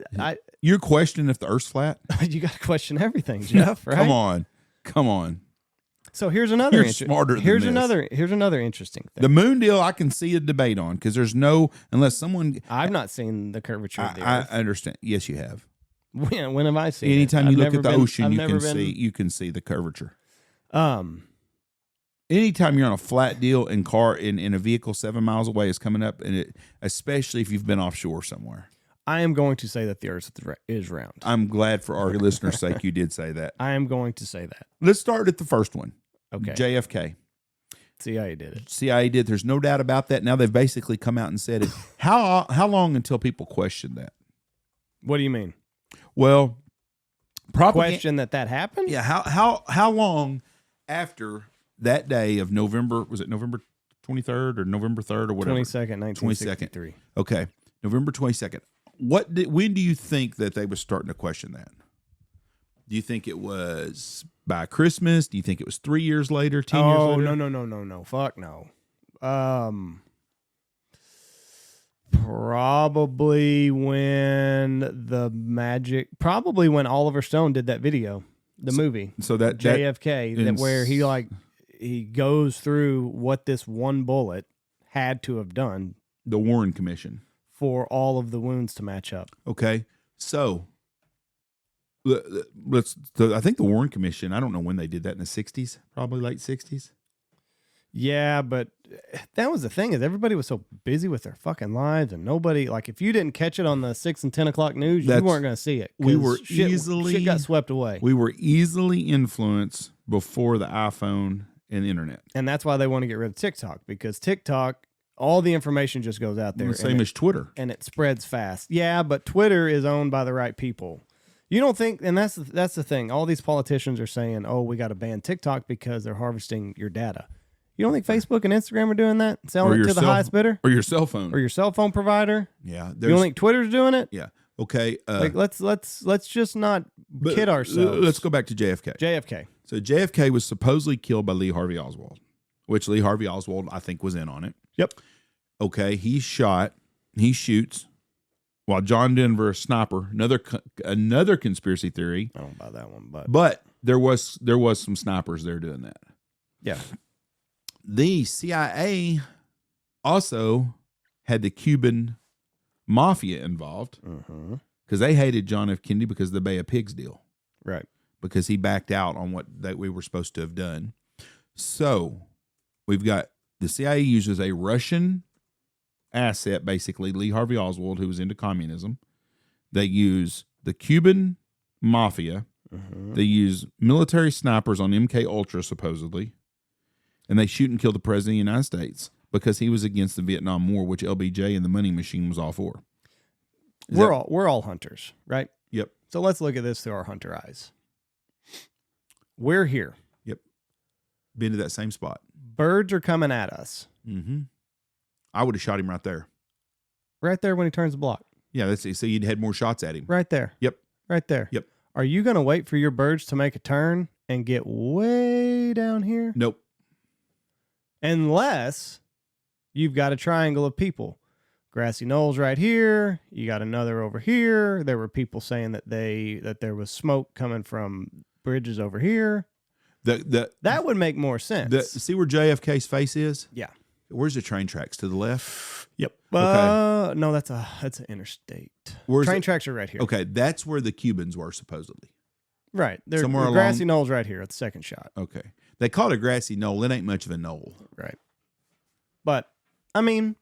You're questioning if the Earth's flat? You got to question everything, Jeff. Right? Come on. So here's another. You're smarter than here's this. another interesting thing. The moon deal, I can see a debate on because there's no unless someone. I've not seen the curvature of the I Earth. understand. Yes, you have. When have I seen Anytime it? you I've look never at the been- ocean, I've you never can been- see the curvature. Um, Anytime you're on a flat deal in a vehicle 7 miles away is coming up, and especially if you've been offshore somewhere. I am going to say that the Earth is round. I'm glad for our listeners' sake you did say that. I am going to say that. Let's start at the first one. Okay. JFK. CIA did it. CIA did. There's no doubt about that. Now they've basically come out and said it. How long until people question that? What do you mean? Well, Question that happened? Yeah. How long after that day of November? Was it November 23rd or November 3rd or whatever? 22nd, 1963. Okay, November 22nd. When do you think that they were starting to question that? Do you think it was by Christmas? Do you think it was 3 years later, 10 years later? Oh, no. Fuck no. Probably when probably when Oliver Stone did that video, the movie. So that JFK, where he goes through what this one bullet had to have done. The Warren Commission. For all of the wounds to match up. Okay. So I think the Warren Commission, I don't know when they did that, in the 60s, probably late 60s. Yeah, but that was the thing, is everybody was so busy with their fucking lives, and nobody, like, if you didn't catch it on the 6 and 10 o'clock news, you weren't going to see it. We were shit got swept away. We were easily influenced before the iPhone and the internet. And that's why they want to get rid of TikTok, because TikTok all the information just goes out there. The same as Twitter. And it spreads fast. Yeah, but Twitter is owned by the right people. You don't think, and that's the thing. All these politicians are saying, "Oh, we got to ban TikTok because they're harvesting your data." You don't think Facebook and Instagram are doing that, selling it to the highest bidder, or your cell phone, or your cell phone provider? Yeah, you don't think Twitter's doing it? Yeah. Okay. Like let's just not kid ourselves. Let's go back to JFK. JFK. So JFK was supposedly killed by Lee Harvey Oswald, which Lee Harvey Oswald I think was in on it. Yep. Okay. He shoots. While John Denver, a sniper, another conspiracy theory. I don't buy that one, but there was some snipers there doing that. Yeah. The CIA also had the Cuban mafia involved because they hated John F. Kennedy because of the Bay of Pigs deal. Right. Because he backed out on what that we were supposed to have done. So we've got the CIA uses a Russian asset, basically Lee Harvey Oswald, who was into communism. They use the Cuban mafia. They use military snipers on MK Ultra, supposedly, and they shoot and kill the president of the United States because he was against the Vietnam War, which LBJ and the Money Machine was all for. We're all hunters, right? Yep. So let's look at this through our hunter eyes. We're here. Yep. Been to that same spot. Birds are coming at us. I would have shot him right there. Right there when he turns the block. Yeah, that's so you'd had more shots at him. Right there. Yep. Right there. Yep. Are you going to wait for your birds to make a turn and get way down here? Nope. Unless you've got a triangle of people. Grassy Knolls right here. You got another over here. There were people saying that there was smoke coming from bridges over here. That would make more sense. See where JFK's face is? Yeah. Where's the train tracks? To the left? Yep. Okay. No, that's an interstate. Where's train tracks are right here. Okay, that's where the Cubans were supposedly. Right. There's Somewhere Grassy Knolls right here at the second shot. Okay. They call it a grassy knoll. It ain't much of a knoll. Right. But I mean,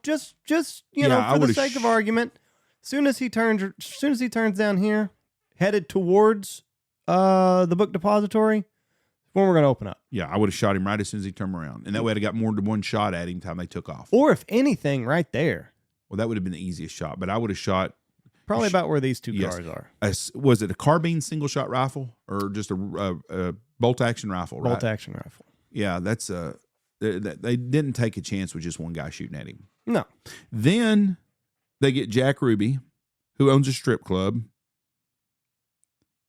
just for the sake of argument, soon as he turns down here, headed towards the book depository, when we're going to open up. Yeah, I would have shot him right as soon as he turned around. And that way I'd have got more than one shot at him time they took off. Or if anything, right there. Well, that would have been the easiest shot, but I would have shot... Probably about where these two cars are. Was it a carbine single-shot rifle or just a bolt-action rifle? Right? Bolt-action rifle. Yeah, that's... They didn't take a chance with just one guy shooting at him. No. Then they get Jack Ruby, who owns a strip club.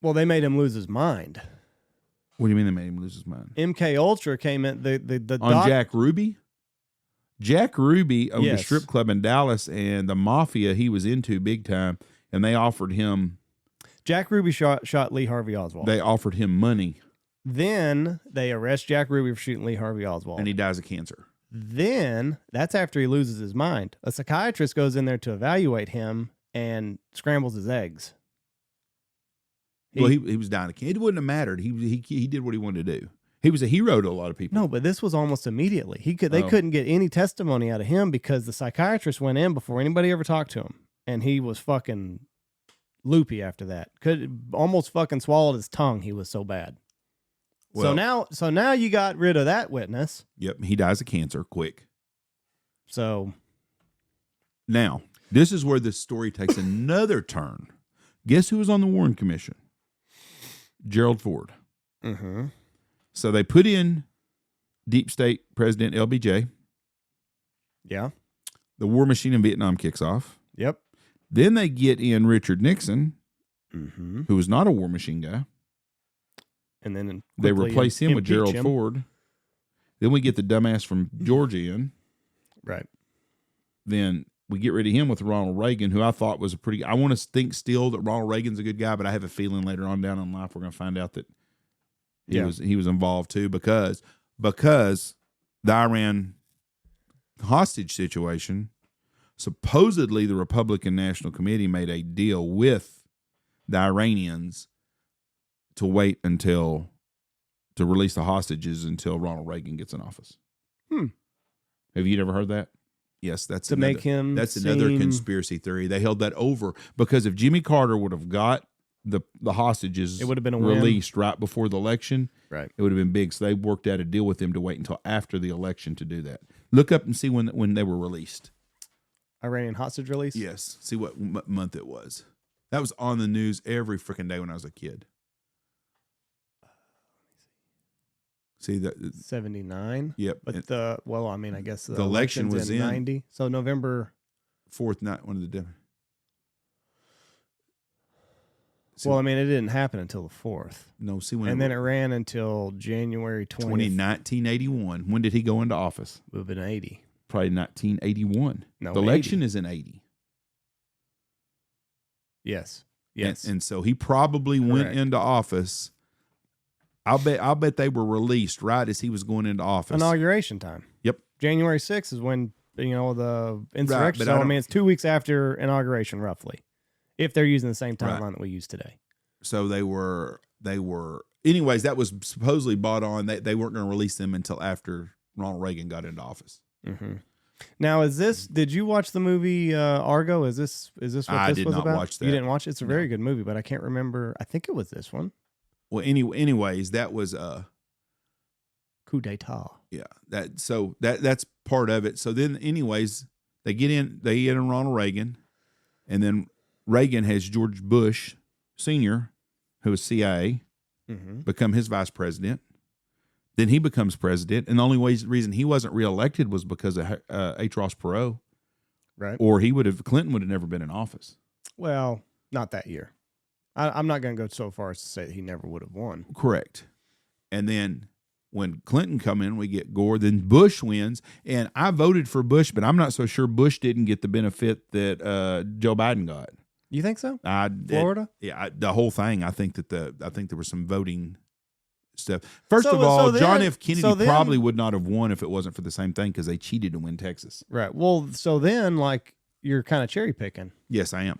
Well, they made him lose his mind. What do you mean they made him lose his mind? MK Ultra came in Jack Ruby? Jack Ruby owned a strip club in Dallas, and the mafia he was into big time, and they offered him... Jack Ruby shot Lee Harvey Oswald. They offered him money. Then they arrest Jack Ruby for shooting Lee Harvey Oswald. And he dies of cancer. Then, that's after he loses his mind. A psychiatrist goes in there to evaluate him and scrambles his eggs. He was dying of cancer. It wouldn't have mattered. He did what he wanted to do. He was a hero to a lot of people. No, but this was almost immediately. They couldn't get any testimony out of him because the psychiatrist went in before anybody ever talked to him, and he was fucking loopy after that. Could almost fucking swallowed his tongue. He was so bad. Well, so now you got rid of that witness. Yep, he dies of cancer quick. So now this is where the story takes another turn. Guess who was on the Warren Commission? Gerald Ford. Mm-hmm. So they put in deep state President LBJ. Yeah. The war machine in Vietnam kicks off. Yep. Then they get in Richard Nixon, mm-hmm. who was not a war machine guy. And then they replace him with Gerald Ford. Then we get the dumbass from Georgia in. Right. Then we get rid of him with Ronald Reagan, who I thought was I want to think still that Ronald Reagan's a good guy, but I have a feeling later on down in life we're going to find out that he was involved too because the Iran hostage situation, supposedly the Republican National Committee made a deal with the Iranians to wait to release the hostages until Ronald Reagan gets in office. Have you ever heard that? Yes, that's another conspiracy theory. They held that over because if Jimmy Carter would have got the hostages, it would have been released right before the election. Right, it would have been big. So they worked out a deal with him to wait until after the election to do that. Look up and see when they were released. Iranian hostage release? Yes. See what month it was. That was on the news every freaking day when I was a kid. See that 79. Yep. But I guess the election was in 90. So November 4th night, one of the different. Well, I mean, it didn't happen until the 4th. No, see when. And then it ran until January 20th. 1981. When did he go into office? It would have been 80. Probably 1981. No, the election 80. is in 80. Yes. And so he probably went into office. I'll bet they were released right as he was going into office. Inauguration time. Yep. January 6th is when, the insurrection. Right, so, I mean, it's 2 weeks after inauguration, roughly, if they're using the same timeline that we use today. So they were, anyways, that was supposedly bought on. They weren't going to release them until after Ronald Reagan got into office. Mm-hmm. Now, did you watch the movie Argo? Is this what this was about? I did not watch that. You didn't watch it? It's a very good movie, but I can't remember. I think it was this one. Well, anyways, that was coup d'etat. Yeah, that's part of it. So then, anyways, they get in Ronald Reagan, and then Reagan has George Bush Sr., who was CIA, become his vice president. Then he becomes president, and the only reason he wasn't reelected was because of H. Ross Perot, right? Or Clinton would have never been in office. Well, not that year. I'm not going to go so far as to say that he never would have won. Correct. And then when Clinton come in, we get Gore. Then Bush wins, and I voted for Bush, but I'm not so sure Bush didn't get the benefit that Joe Biden got. You think so? Florida? The whole thing. I think there was some voting stuff. First of all, John F. Kennedy probably would not have won if it wasn't for the same thing because they cheated to win Texas. Right. Well, so then you're kind of cherry picking. Yes, I am.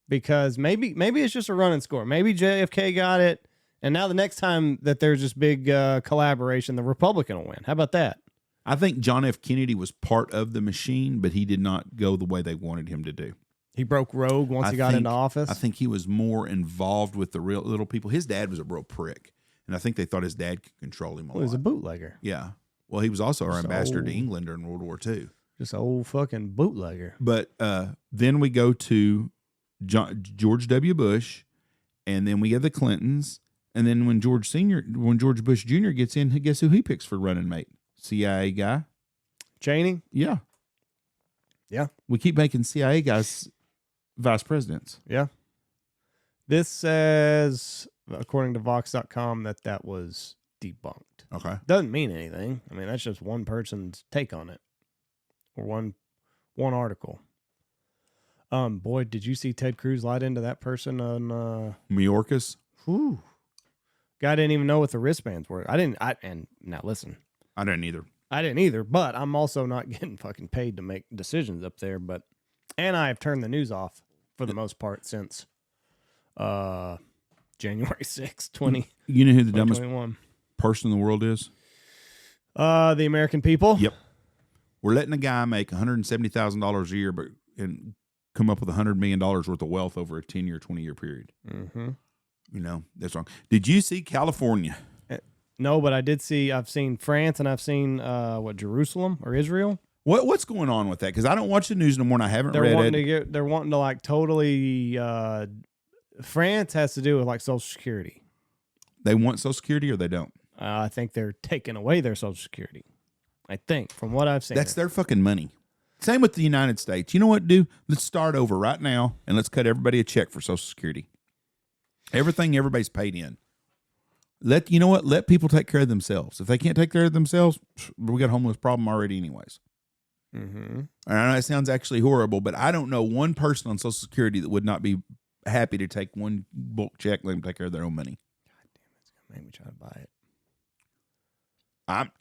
Because maybe it's just a running score. Maybe JFK got it, and now the next time that there's this big collaboration, the Republican will win. How about that? I think John F. Kennedy was part of the machine, but he did not go the way they wanted him to do. He broke rogue once he got into office? I think he was more involved with the real little people. His dad was a real prick, and I think they thought his dad could control him a lot. He was a bootlegger. Yeah. Well, he was also our ambassador to England during World War II. Just an old fucking bootlegger. But then we go to George W. Bush, and then we get the Clintons, and then when George Bush Jr. gets in, guess who he picks for running mate? CIA guy, Cheney. Yeah. We keep making CIA guys vice presidents. Yeah. This says, according to Vox.com, that was debunked. Okay. Doesn't mean anything. I mean, that's just one person's take on it, or one article. Boy, did you see Ted Cruz light into that person on Mayorkas? Whew. Guy didn't even know what the wristbands were. And now listen. I didn't either. I didn't either, but I'm also not getting fucking paid to make decisions up there. And I have turned the news off for the most part since January 6th, 20. You know who the dumbest person in the world is? The American people. Yep. We're letting a guy make $170,000 a year, and come up with $100 million worth of wealth over a 10-year, 20-year period. Mm-hmm. That's wrong. Did you see California? No, but I've seen France, and I've seen Jerusalem or Israel. What's going on with that? Because I don't watch the news no more, and I haven't read it. They're wanting to totally. France has to do with Social Security. They want Social Security, or they don't? I think they're taking away their Social Security. I think, from what I've seen, that's their fucking money. Same with the United States. You know what, dude? Let's start over right now, and let's cut everybody a check for Social Security. Everybody's paid in. Let people take care of themselves. If they can't take care of themselves, we got a homeless problem already anyways. Mm-hmm. And I know it sounds actually horrible, but I don't know one person on Social Security that would not be happy to take one bulk check and let them take care of their own money. God damn, it's going to make me try to buy it.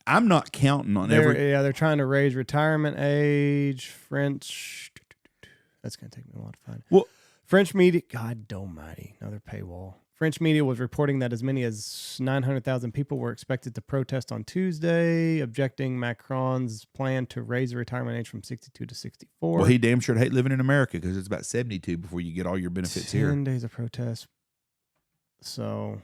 I'm not counting on they're trying to raise retirement age. French. That's going to take me a while to find. Well, French media. God almighty. Another paywall. French media was reporting that as many as 900,000 people were expected to protest on Tuesday, objecting Macron's plan to raise the retirement age from 62 to 64. Well, he damn sure hate living in America because it's about 72 before you get all your benefits 10 here. 10 days of protest. So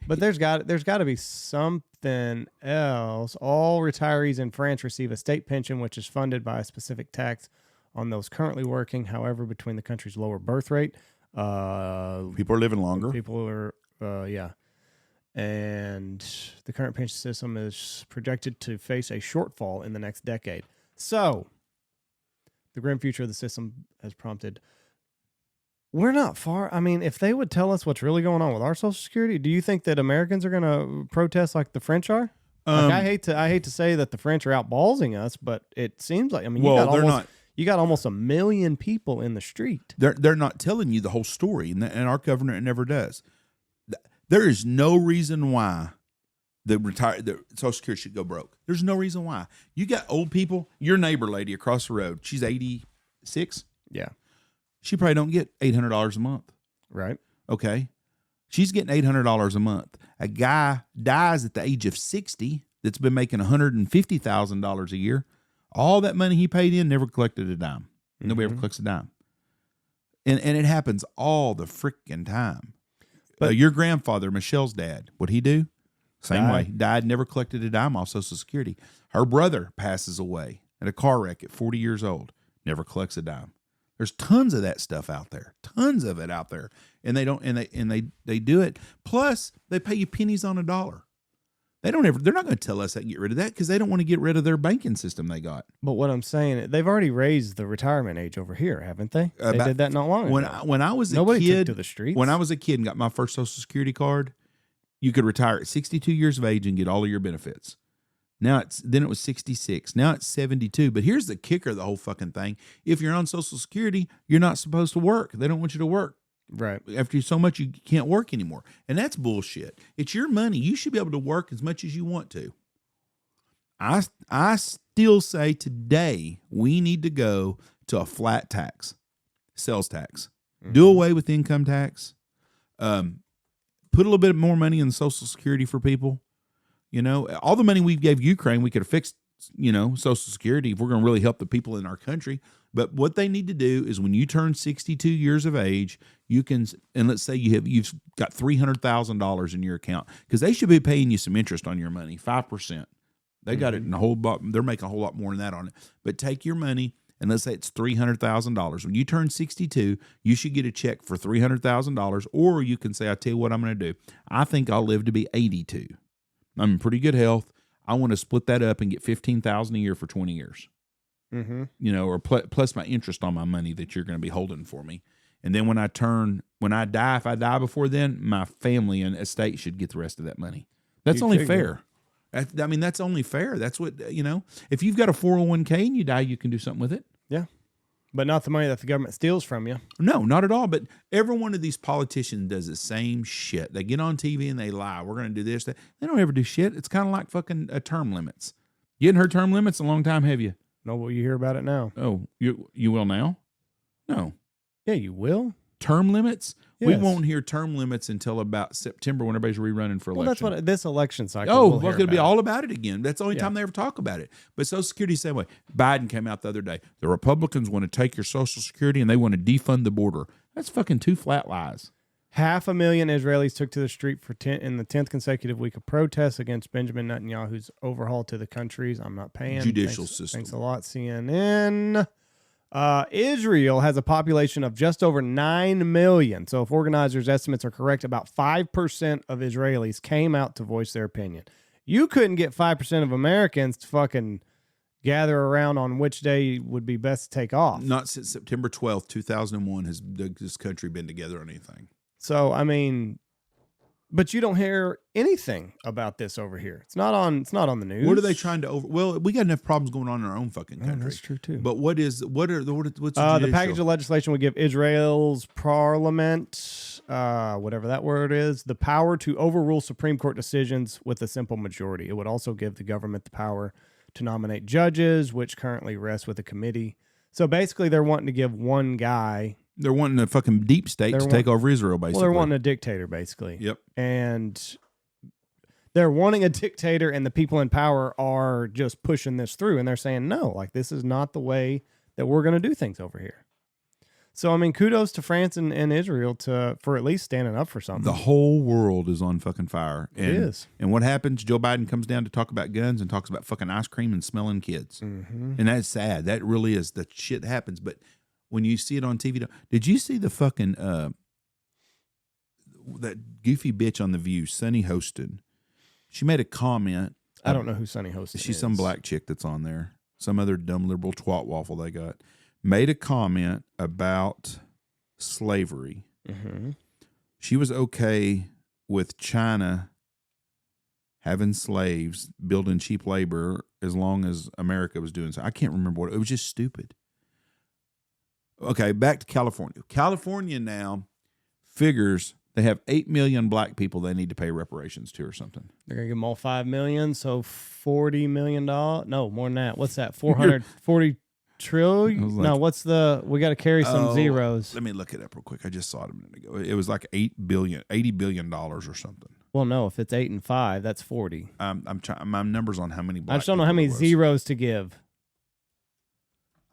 But there's got to be something else. All retirees in France receive a state pension, which is funded by a specific tax on those currently working. However, between the country's lower birth rate, People are living longer. people are, and the current pension system is projected to face a shortfall in the next decade. So, the grim future of the system has prompted. We're not far. I mean, if they would tell us what's really going on with our Social Security, do you think that Americans are going to protest like the French are? Like, I hate to say that the French are outballsing us, but it seems like, I mean, you got almost 1 million people in the street. They're not telling you the whole story, and our government never does. There is no reason why the Social Security should go broke. There's no reason why. You got old people. Your neighbor lady across the road, she's 86. Yeah. She probably don't get $800 a month. Right. Okay. She's getting $800 a month. A guy dies at the age of 60 that's been making $150,000 a year. All that money he paid in, never collected a dime. Nobody ever collects a dime. And it happens all the freaking time. But your grandfather, Michelle's dad, what'd he do? Same way. Died, never collected a dime off Social Security. Her brother passes away in a car wreck at 40 years old. Never collects a dime. There's tons of that stuff out there. Tons of it out there. And they don't they do it. Plus, they pay you pennies on a dollar. They're not going to tell us that get rid of that because they don't want to get rid of their banking system they got. But what I'm saying, they've already raised the retirement age over here, haven't they? They did that not long ago. When I was Nobody a kid, took to the streets. When I was a kid and got my first Social Security card, you could retire at 62 years of age and get all of your benefits. Then it was 66. Now it's 72. But here's the kicker of the whole fucking thing. If you're on Social Security, you're not supposed to work. They don't want you to work. Right. After so much, you can't work anymore. And that's bullshit. It's your money. You should be able to work as much as you want to. I still say today we need to go to a flat tax, sales tax. Mm-hmm. Do away with income tax. Put a little bit more money in Social Security for people. You know, all the money we gave Ukraine, we could have fixed, Social Security if we're going to really help the people in our country. But what they need to do is when you turn 62 years of age, you can, and let's say you've got $300,000 in your account, because they should be paying you some interest on your money, 5%. They got it in a whole lot. They're making a whole lot more than that on it. But take your money, and let's say it's $300,000. When you turn 62, you should get a check for $300,000, or you can say, I tell you what I'm going to do. I think I'll live to be 82. I'm in pretty good health. I want to split that up and get $15,000 a year for 20 years. Mm-hmm. Or plus my interest on my money that you're going to be holding for me. And then when I die, if I die before then, my family and estate should get the rest of that money. That's only fair. That's only fair. That's what, if you've got a 401k and you die, you can do something with it. Yeah. But not the money that the government steals from you. No, not at all. But every one of these politicians does the same shit. They get on TV and they lie. We're going to do this. That. They don't ever do shit. It's kind of like fucking term limits. You hadn't heard term limits in a long time, have you? No, well, you hear about it now. Oh, you will now? No. Yeah, you will. Term limits? Yes. We won't hear term limits until about September when everybody's rerunning for election. Well, that's what this election cycle. Oh, well, it'll be all about it again. That's the only time they ever talk about it. But Social Security, same way. Biden came out the other day. The Republicans want to take your Social Security and they want to defund the border. That's fucking two flat lies. 500,000 Israelis took to the street in the 10th consecutive week of protests against Benjamin Netanyahu's overhaul to the country's, I'm not paying, judicial system. Thanks a lot, CNN. Israel has a population of just over 9 million. So if organizers' estimates are correct, about 5% of Israelis came out to voice their opinion. You couldn't get 5% of Americans to fucking gather around on which day would be best to take off. Not since September 12th, 2001 has this country been together on anything. So, but you don't hear anything about this over here. It's not on the news. What are they trying to well, we got enough problems going on in our own fucking country. That's true too. But what's the package of legislation would give Israel's parliament, whatever that word is, the power to overrule Supreme Court decisions with a simple majority. It would also give the government the power to nominate judges, which currently rests with a committee. So basically they're wanting to give one guy. They're wanting a fucking deep state to take over Israel, basically. Well, they're wanting a dictator, basically. Yep. And they're wanting a dictator, and the people in power are just pushing this through. And they're saying, no, like, this is not the way that we're going to do things over here. So, I mean, kudos to France and Israel for at least standing up for something. The whole world is on fucking fire. It is. And what happens? Joe Biden comes down to talk about guns and talks about fucking ice cream and smelling kids. Mm-hmm. And that's sad. That really is the shit that happens. But when you see it on TV, did you see the fucking that goofy bitch on The View, Sunny Hostin? She made a comment. I don't know who Sunny Hostin is. She's some black chick that's on there. Some other dumb liberal twat waffle they got. Made a comment about slavery. Mm-hmm. She was okay with China having slaves, building cheap labor, as long as America was doing so. I can't remember what it was. Just stupid. Okay, back to California. California now figures they have 8 million black people they need to pay reparations to or something. They're going to give them all $5 million, so $40 million. No, more than that. What's that? 440 trillion? Like, no, we got to carry some zeros. Let me look it up real quick. I just saw it a minute ago. It was like $80 billion or something. Well, no, if it's 8 and 5, that's 40. I'm trying. My numbers on how many black I just don't know how many zeros to give.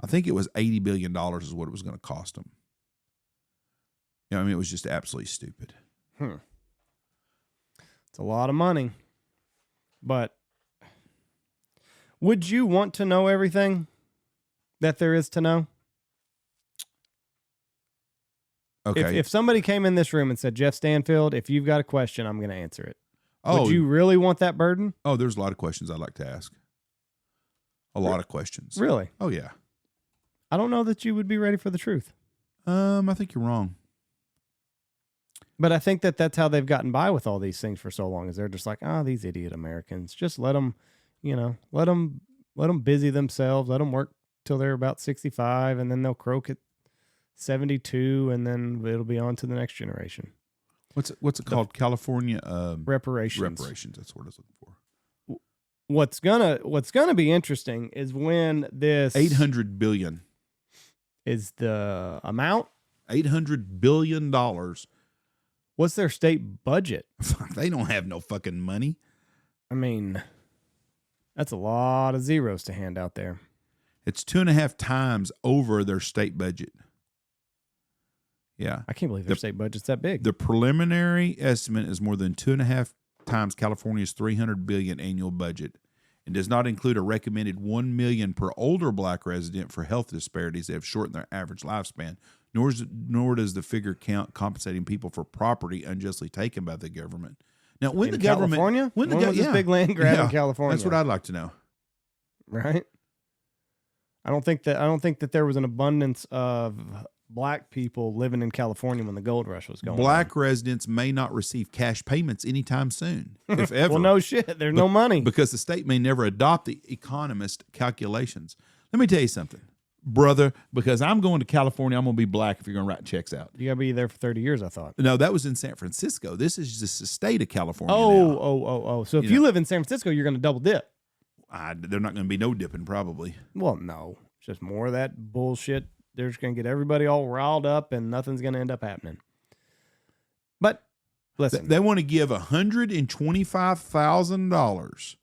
I think it was $80 billion is what it was going to cost them. You know, I mean, it was just absolutely stupid. It's a lot of money. But would you want to know everything that there is to know? Okay. If somebody came in this room and said, Jeff Stanfield, if you've got a question, I'm going to answer it. Oh, would you really want that burden? Oh, there's a lot of questions I'd like to ask. A lot of questions. Really? Oh, yeah. I don't know that you would be ready for the truth. I think you're wrong. But I think that that's how they've gotten by with all these things for so long, is they're just like, these idiot Americans, just let them busy themselves, let them work till they're about 65, and then they'll croak at 72, and then it'll be on to the next generation. What's it called? California reparations. Reparations. That's what I was looking for. What's gonna be interesting is when this $800 billion is the amount. $800 billion. What's their state budget? They don't have no fucking money. I mean, that's a lot of zeros to hand out there. It's 2.5 times over their state budget. Yeah. I can't believe their state budget's that big. The preliminary estimate is more than 2.5 times California's $300 billion annual budget, and does not include a recommended $1 million per older black resident for health disparities that have shortened their average lifespan. Nor does the figure count compensating people for property unjustly taken by the government. Now, when the government, California? When was this big land grab in California? That's what I'd like to know. Right? I don't think that there was an abundance of black people living in California when the gold rush was going on. Black residents may not receive cash payments anytime soon, if ever. Well, no shit. There's no money. Because the state may never adopt the economist calculations. Let me tell you something, brother, because I'm going to California, I'm going to be black if you're going to write checks out. You got to be there for 30 years, I thought. No, that was in San Francisco. This is just the state of California now. Oh. So if you live in San Francisco, you're going to double dip. They're not going to be no dipping, probably. Well, no. It's just more of that bullshit. They're just going to get everybody all riled up and nothing's going to end up happening. But listen. They want to give $125,000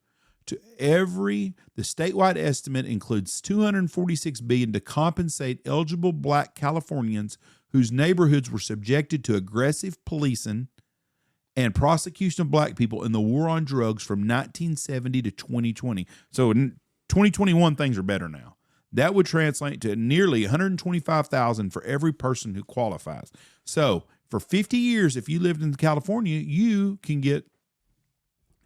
to the statewide estimate includes $246 billion to compensate eligible black Californians whose neighborhoods were subjected to aggressive policing and prosecution of black people in the war on drugs from 1970 to 2020. So in 2021, things are better now. That would translate to nearly $125,000 for every person who qualifies. So for 50 years, if you lived in California, you can get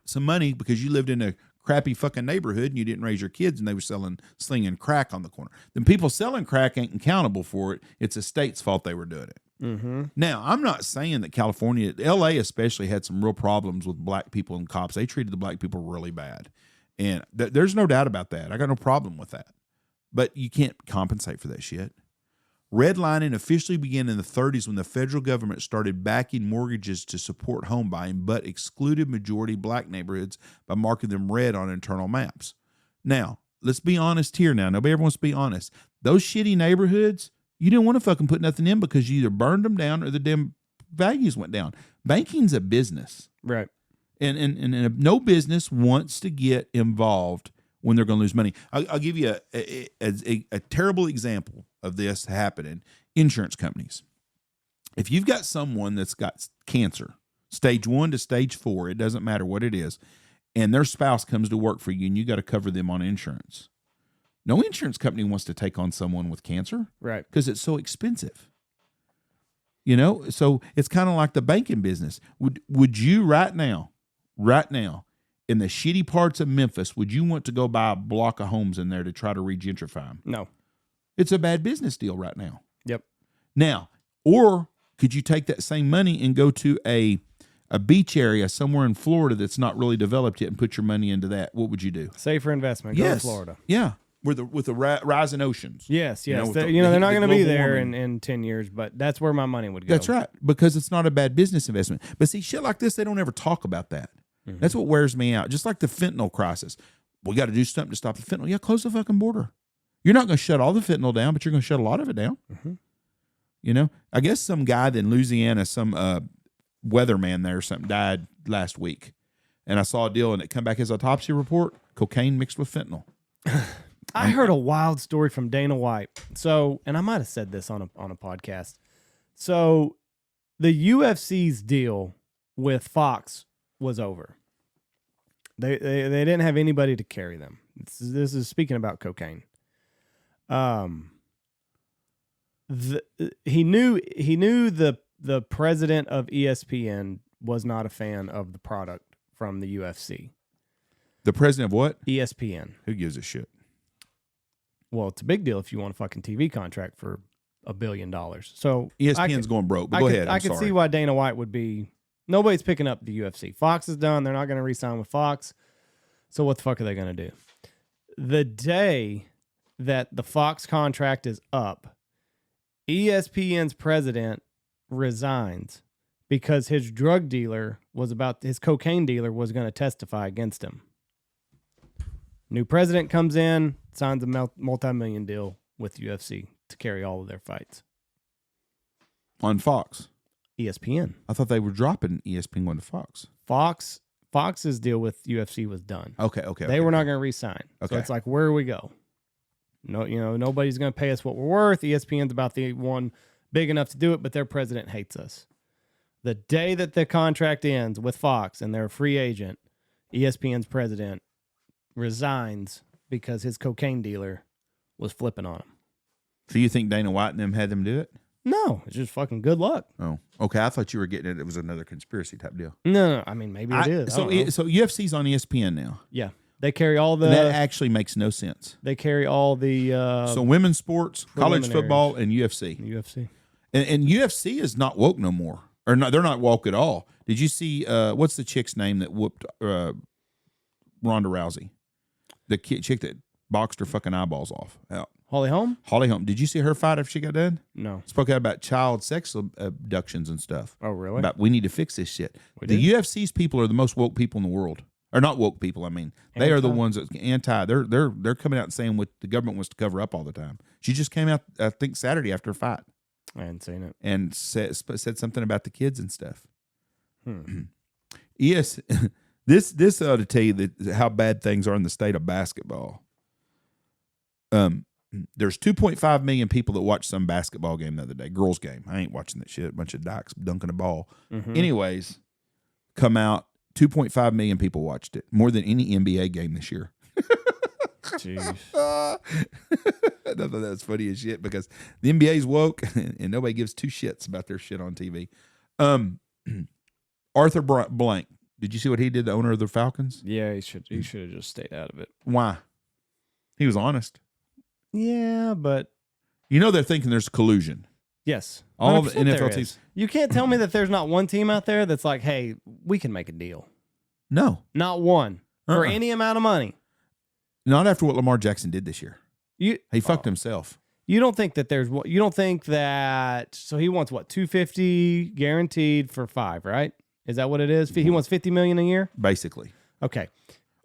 some money because you lived in a crappy fucking neighborhood and you didn't raise your kids and they were slinging crack on the corner. Then people selling crack ain't accountable for it. It's the state's fault they were doing it. Mm-hmm. Now, I'm not saying that California, LA especially, had some real problems with black people and cops. They treated the black people really bad. And there's no doubt about that. I got no problem with that. But you can't compensate for that shit. Redlining officially began in the 30s when the federal government started backing mortgages to support home buying, but excluded majority black neighborhoods by marking them red on internal maps. Now, let's be honest here now. Nobody ever wants to be honest. Those shitty neighborhoods, you didn't want to fucking put nothing in because you either burned them down or the damn values went down. Banking's a business. Right. And no business wants to get involved when they're going to lose money. I'll give you a terrible example of this happening, insurance companies. If you've got someone that's got cancer, stage 1 to stage 4, it doesn't matter what it is, and their spouse comes to work for you and you got to cover them on insurance. No insurance company wants to take on someone with cancer. Right. Because it's so expensive. You know, so it's kind of like the banking business. Would you right now, in the shitty parts of Memphis, would you want to go buy a block of homes in there to try to regentrify them? No. It's a bad business deal right now. Yep. Now, or could you take that same money and go to a beach area somewhere in Florida that's not really developed yet and put your money into that? What would you do? Safer investment. Go to Florida. Yeah. With the rising oceans. Yes. You know, they're not going to be there warming. in 10 years, but that's where my money would go. That's right, because it's not a bad business investment. But see, shit like this, they don't ever talk about that. Mm-hmm. That's what wears me out. Just like the fentanyl crisis. We got to do something to stop the fentanyl. Yeah, close the fucking border. You're not going to shut all the fentanyl down, but you're going to shut a lot of it down. Mm-hmm. You know, I guess some guy in Louisiana, some weatherman there or something, died last week. And I saw a deal, and it come back as autopsy report, cocaine mixed with fentanyl. I heard a wild story from Dana White. So, and I might have said this on a podcast. So, the UFC's deal with Fox was over. They didn't have anybody to carry them. This is speaking about cocaine. He knew the president of ESPN was not a fan of the product from the UFC. The president of what? ESPN. Who gives a shit? Well, it's a big deal if you want a fucking TV contract for $1 billion. So ESPN's going broke. But go ahead. I can see why Dana White would be. Nobody's picking up the UFC. Fox is done. They're not going to re-sign with Fox. So what the fuck are they going to do? The day that the Fox contract is up, ESPN's president resigns because his cocaine dealer was going to testify against him. New president comes in, signs a multi-million deal with UFC to carry all of their fights. On Fox? ESPN. I thought they were dropping ESPN going to Fox. Fox's deal with UFC was done. Okay. They were not going to re-sign. Okay. So it's like, where do we go? No, nobody's going to pay us what we're worth. ESPN's about the one big enough to do it, but their president hates us. The day that the contract ends with Fox and they're a free agent, ESPN's president resigns because his cocaine dealer was flipping on him. So you think Dana White and them had them do it? No, it's just fucking good luck. Oh, okay. I thought you were getting it. It was another conspiracy type deal. No. I mean, maybe it is. So UFC's on ESPN now. Yeah, they carry all the. That actually makes no sense. They carry all the. So women's sports, college football, and UFC. UFC. And UFC is not woke no more, or not. They're not woke at all. Did you see what's the chick's name that whooped Ronda Rousey? The chick that boxed her fucking eyeballs off out. Holly Holm? Holly Holm. Did you see her fight after she got done? No. Spoke out about child sex abductions and stuff. Oh, really? About we need to fix this shit. The UFC's people are the most woke people in the world. Or not woke people, I mean. They are the ones that anti. They're coming out and saying what the government wants to cover up all the time. She just came out, I think, Saturday after a fight. I hadn't seen it. And said something about the kids and stuff. Yes. This ought to tell you that how bad things are in the state of basketball. There's 2.5 million people that watched some basketball game the other day, girls game. I ain't watching that shit. A bunch of dykes dunking a ball. Mm-hmm. Anyways, come out. 2.5 million people watched it, more than any NBA game this year. Jeez. I thought that was funny as shit because the NBA's woke and nobody gives two shits about their shit on TV. Arthur Blank. Did you see what he did, the owner of the Falcons? Yeah, he should have just stayed out of it. Why? He was honest. Yeah, but they're thinking there's collusion. Yes. All the NFL teams. You can't tell me that there's not one team out there that's like, hey, we can make a deal. No. Not one. For any amount of money. Not after what Lamar Jackson did this year. He fucked himself. You don't think that so he wants what, $250 guaranteed for 5, right? Is that what it is? He wants $50 million a year? Basically. Okay.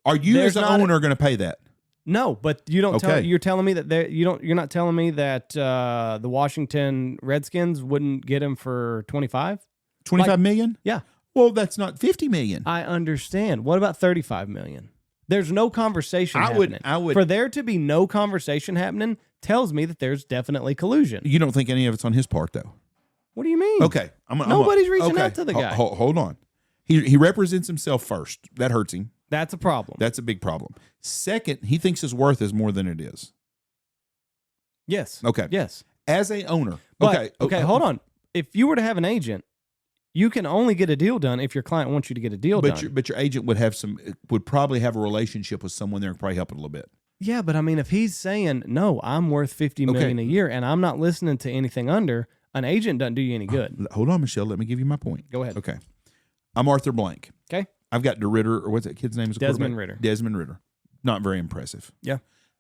Are you as an owner going to pay that? No, but you don't you're telling me that you're not telling me that the Washington Redskins wouldn't get him for 25? 25 million? Yeah. Well, that's not 50 million. I understand. What about 35 million? There's no conversation happening. I would For there to be no conversation happening, tells me that there's definitely collusion. You don't think any of it's on his part, though? What do you mean? Okay. Nobody's reaching out to the guy. Hold on. He represents himself first. That hurts him. That's a problem. That's a big problem. Second, he thinks his worth is more than it is. Yes. Okay. Yes. As a owner. But, okay, hold on. If you were to have an agent, you can only get a deal done if your client wants you to get a deal done. But your agent would probably have a relationship with someone there and probably help it a little bit. Yeah, but I mean, if he's saying, no, I'm worth $50 million a year and I'm not listening to anything under, an agent doesn't do you any good. Hold on, Michelle. Let me give you my point. Go ahead. Okay. I'm Arthur Blank. Okay. I've got DeRitter, or what's that kid's name? Desmond Ritter. Desmond Ritter. Not very impressive. Yeah,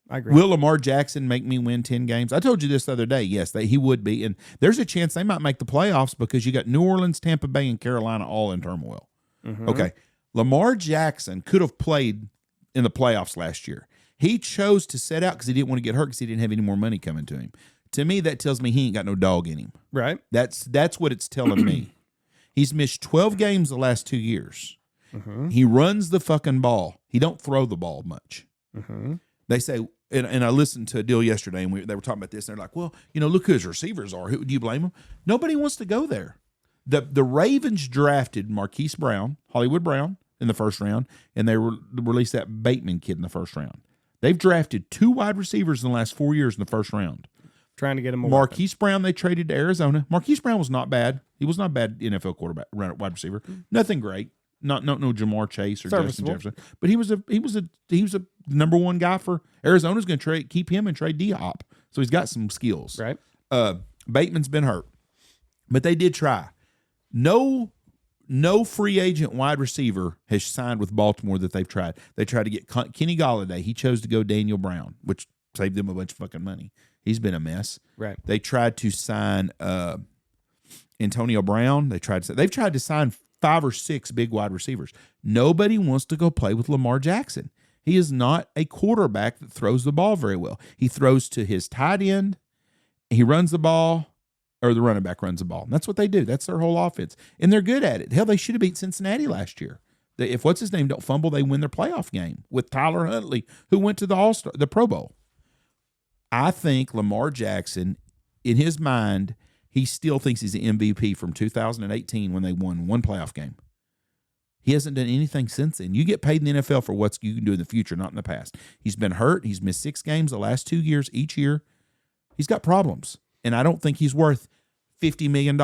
I agree. Will Lamar Jackson make me win 10 games? I told you this the other day. Yes, he would be. And there's a chance they might make the playoffs because you got New Orleans, Tampa Bay, and Carolina all in turmoil. Mm-hmm. Okay. Lamar Jackson could have played in the playoffs last year. He chose to sit out because he didn't want to get hurt because he didn't have any more money coming to him. To me, that tells me he ain't got no dog in him. Right. That's what it's telling me. He's missed 12 games the last 2 years. Mm-hmm. He runs the fucking ball. He don't throw the ball much. Mm-hmm. They say, and I listened to a deal yesterday, and they were talking about this, and they're like, well, look who his receivers are. Who do you blame them? Nobody wants to go there. The Ravens drafted Marquise Brown, Hollywood Brown, in the first round, and they released that Bateman kid in the first round. They've drafted 2 wide receivers in the last 4 years in the first round. Trying to get him more. Marquise Brown, they traded to Arizona. Marquise Brown was not bad. He was not a bad NFL quarterback, wide receiver. Nothing great. Not no Jamar Chase or Justin Jefferson, but he was a number one guy for Arizona's going to keep him and trade D-Hop, so he's got some skills. Right. Bateman's been hurt, but they did try. No free agent wide receiver has signed with Baltimore that they've tried. They tried to get Kenny Golladay. He chose to go Daniel Brown, which saved them a bunch of fucking money. He's been a mess. Right. They tried to sign Antonio Brown. They've tried to sign 5 or 6 big wide receivers. Nobody wants to go play with Lamar Jackson. He is not a quarterback that throws the ball very well. He throws to his tight end. He runs the ball, or the running back runs the ball. And that's what they do. That's their whole offense. And they're good at it. Hell, they should have beat Cincinnati last year. If what's his name don't fumble, they win their playoff game with Tyler Huntley, who went to the Pro Bowl. I think Lamar Jackson, in his mind, he still thinks he's the MVP from 2018 when they won 1 playoff game. He hasn't done anything since then. You get paid in the NFL for what you can do in the future, not in the past. He's been hurt. He's missed 6 games the last 2 years each year. He's got problems, and I don't think he's worth $50 million.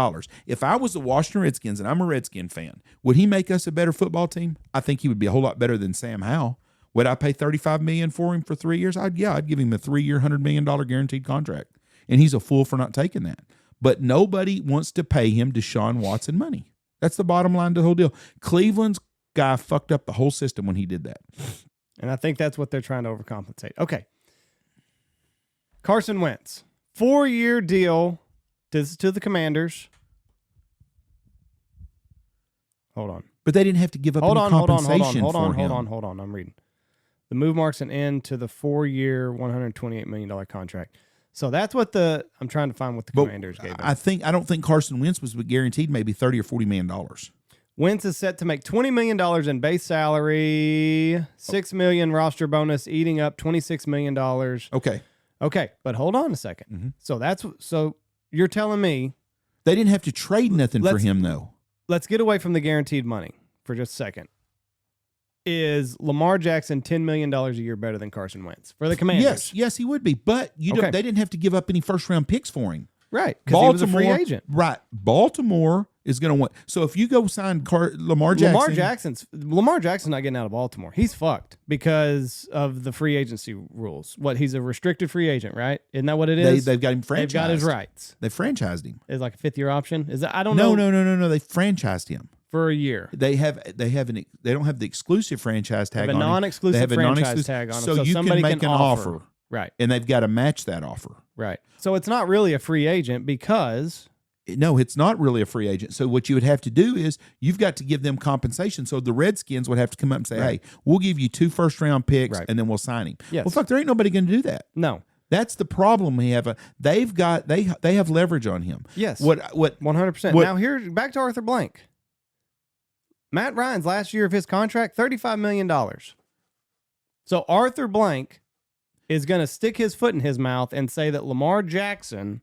If I was the Washington Redskins, and I'm a Redskin fan, would he make us a better football team? I think he would be a whole lot better than Sam Howell. Would I pay $35 million for him for 3 years? I'd give him a 3-year, $100 million guaranteed contract, and he's a fool for not taking that. But nobody wants to pay him Deshaun Watson money. That's the bottom line to the whole deal. Cleveland's guy fucked up the whole system when he did that. And I think that's what they're trying to overcompensate. Okay. Carson Wentz, 4-year deal to the Commanders. Hold on. But they didn't have to give up any compensation for him. Hold on. I'm reading. The move marks an end to the 4-year, $128 million contract. So that's what I'm trying to find what the Commanders gave him. I don't think Carson Wentz was guaranteed maybe $30 or $40 million. Wentz is set to make $20 million in base salary, $6 million roster bonus, eating up $26 million. Okay, but hold on a second. Mm-hmm. So you're telling me they didn't have to trade nothing for him, though. Let's get away from the guaranteed money for just a second. Is Lamar Jackson $10 million a year better than Carson Wentz for the Commanders? Yes, he would be. But they didn't have to give up any first-round picks for him. Right, because he was a free agent. Right. Baltimore is going to want. So if you go sign Lamar Jackson's not getting out of Baltimore. He's fucked because of the free agency rules. He's a restricted free agent, right? Isn't that what it is? They've got him franchised. They've got his rights. They franchised him. It's like a 5th-year option. Is that? I don't know. No. They franchised him for a year. They don't have the exclusive franchise tag. They have a non-exclusive franchise tag on him. So you somebody can make an offer. Right. And they've got to match that offer. Right. So it's not really a free agent because... No, it's not really a free agent. So what you would have to do is you've got to give them compensation. So the Redskins would have to come up and say, hey, we'll give you 2 first-round picks and then we'll sign him. Yes. Well, fuck, there ain't nobody going to do that. No. That's the problem we have. They have leverage on him. Yes. What 100%. Now here, back to Arthur Blank. Matt Ryan's last year of his contract, $35 million. So Arthur Blank is going to stick his foot in his mouth and say that Lamar Jackson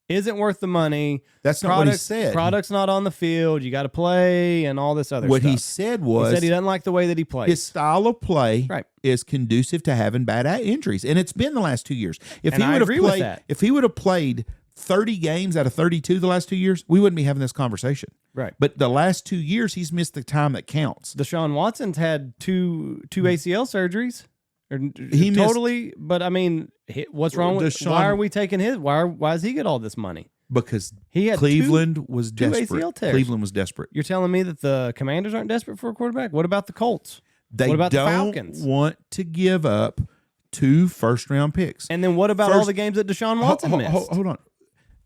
isn't worth the money. That's not what he said. Product's not on the field. You got to play and all this other what stuff. he said was he said he doesn't like the way that he plays. His style of play Right. is conducive to having bad injuries, and it's been the last 2 years. And I agree with played, that. if he would have played 30 games out of 32 the last 2 years, we wouldn't be having this conversation. Right. But the last 2 years, he's missed the time that counts. Deshaun Watson's had two ACL surgeries. He totally, but I mean, what's wrong with Deshaun- why are we taking his? Why does he get all this money? Because He had Cleveland was two desperate. ACL tears. Cleveland was desperate. You're telling me that the Commanders aren't desperate for a quarterback? What about the Colts? They what about the don't Falcons? want to give up 2 first-round picks. And then what about all First- the games that Deshaun Watson missed? Hold on.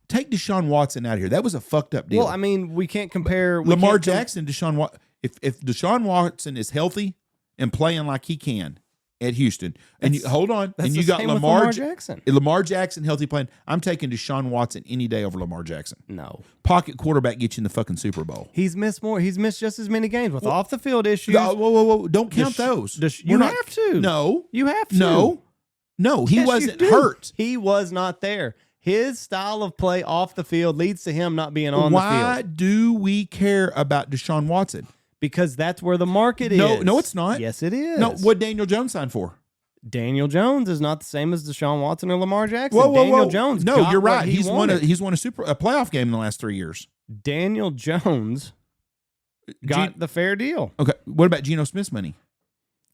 Take Deshaun Watson out of here. That was a fucked up deal. Well, I mean, we can't compare Lamar Jackson, Deshaun Watson. If Deshaun Watson is healthy and playing like he can at Houston, and you, hold on, That's and you the got same with Lamar Jackson. Lamar Jackson healthy playing, I'm taking Deshaun Watson any day over Lamar Jackson. No, Pocket quarterback gets you in the fucking Super Bowl. he's missed more. He's missed just as many games with off the field issues. Whoa! Don't count those. You have to. No, You have to. No, he Yes, you wasn't do. hurt. He was not there. His style of play off the field leads to him not being on the Why field. do we care about Deshaun Watson? Because that's where the market No, is. no, it's not. Yes, it is. No, what Daniel Jones signed for? Daniel Jones is not the same as Deshaun Watson or Lamar Jackson. Whoa. Daniel Jones. No, got you're what right. He He's wanted. won a playoff game in the last 3 years. Daniel Jones got the fair deal. Okay, what about Geno Smith's money?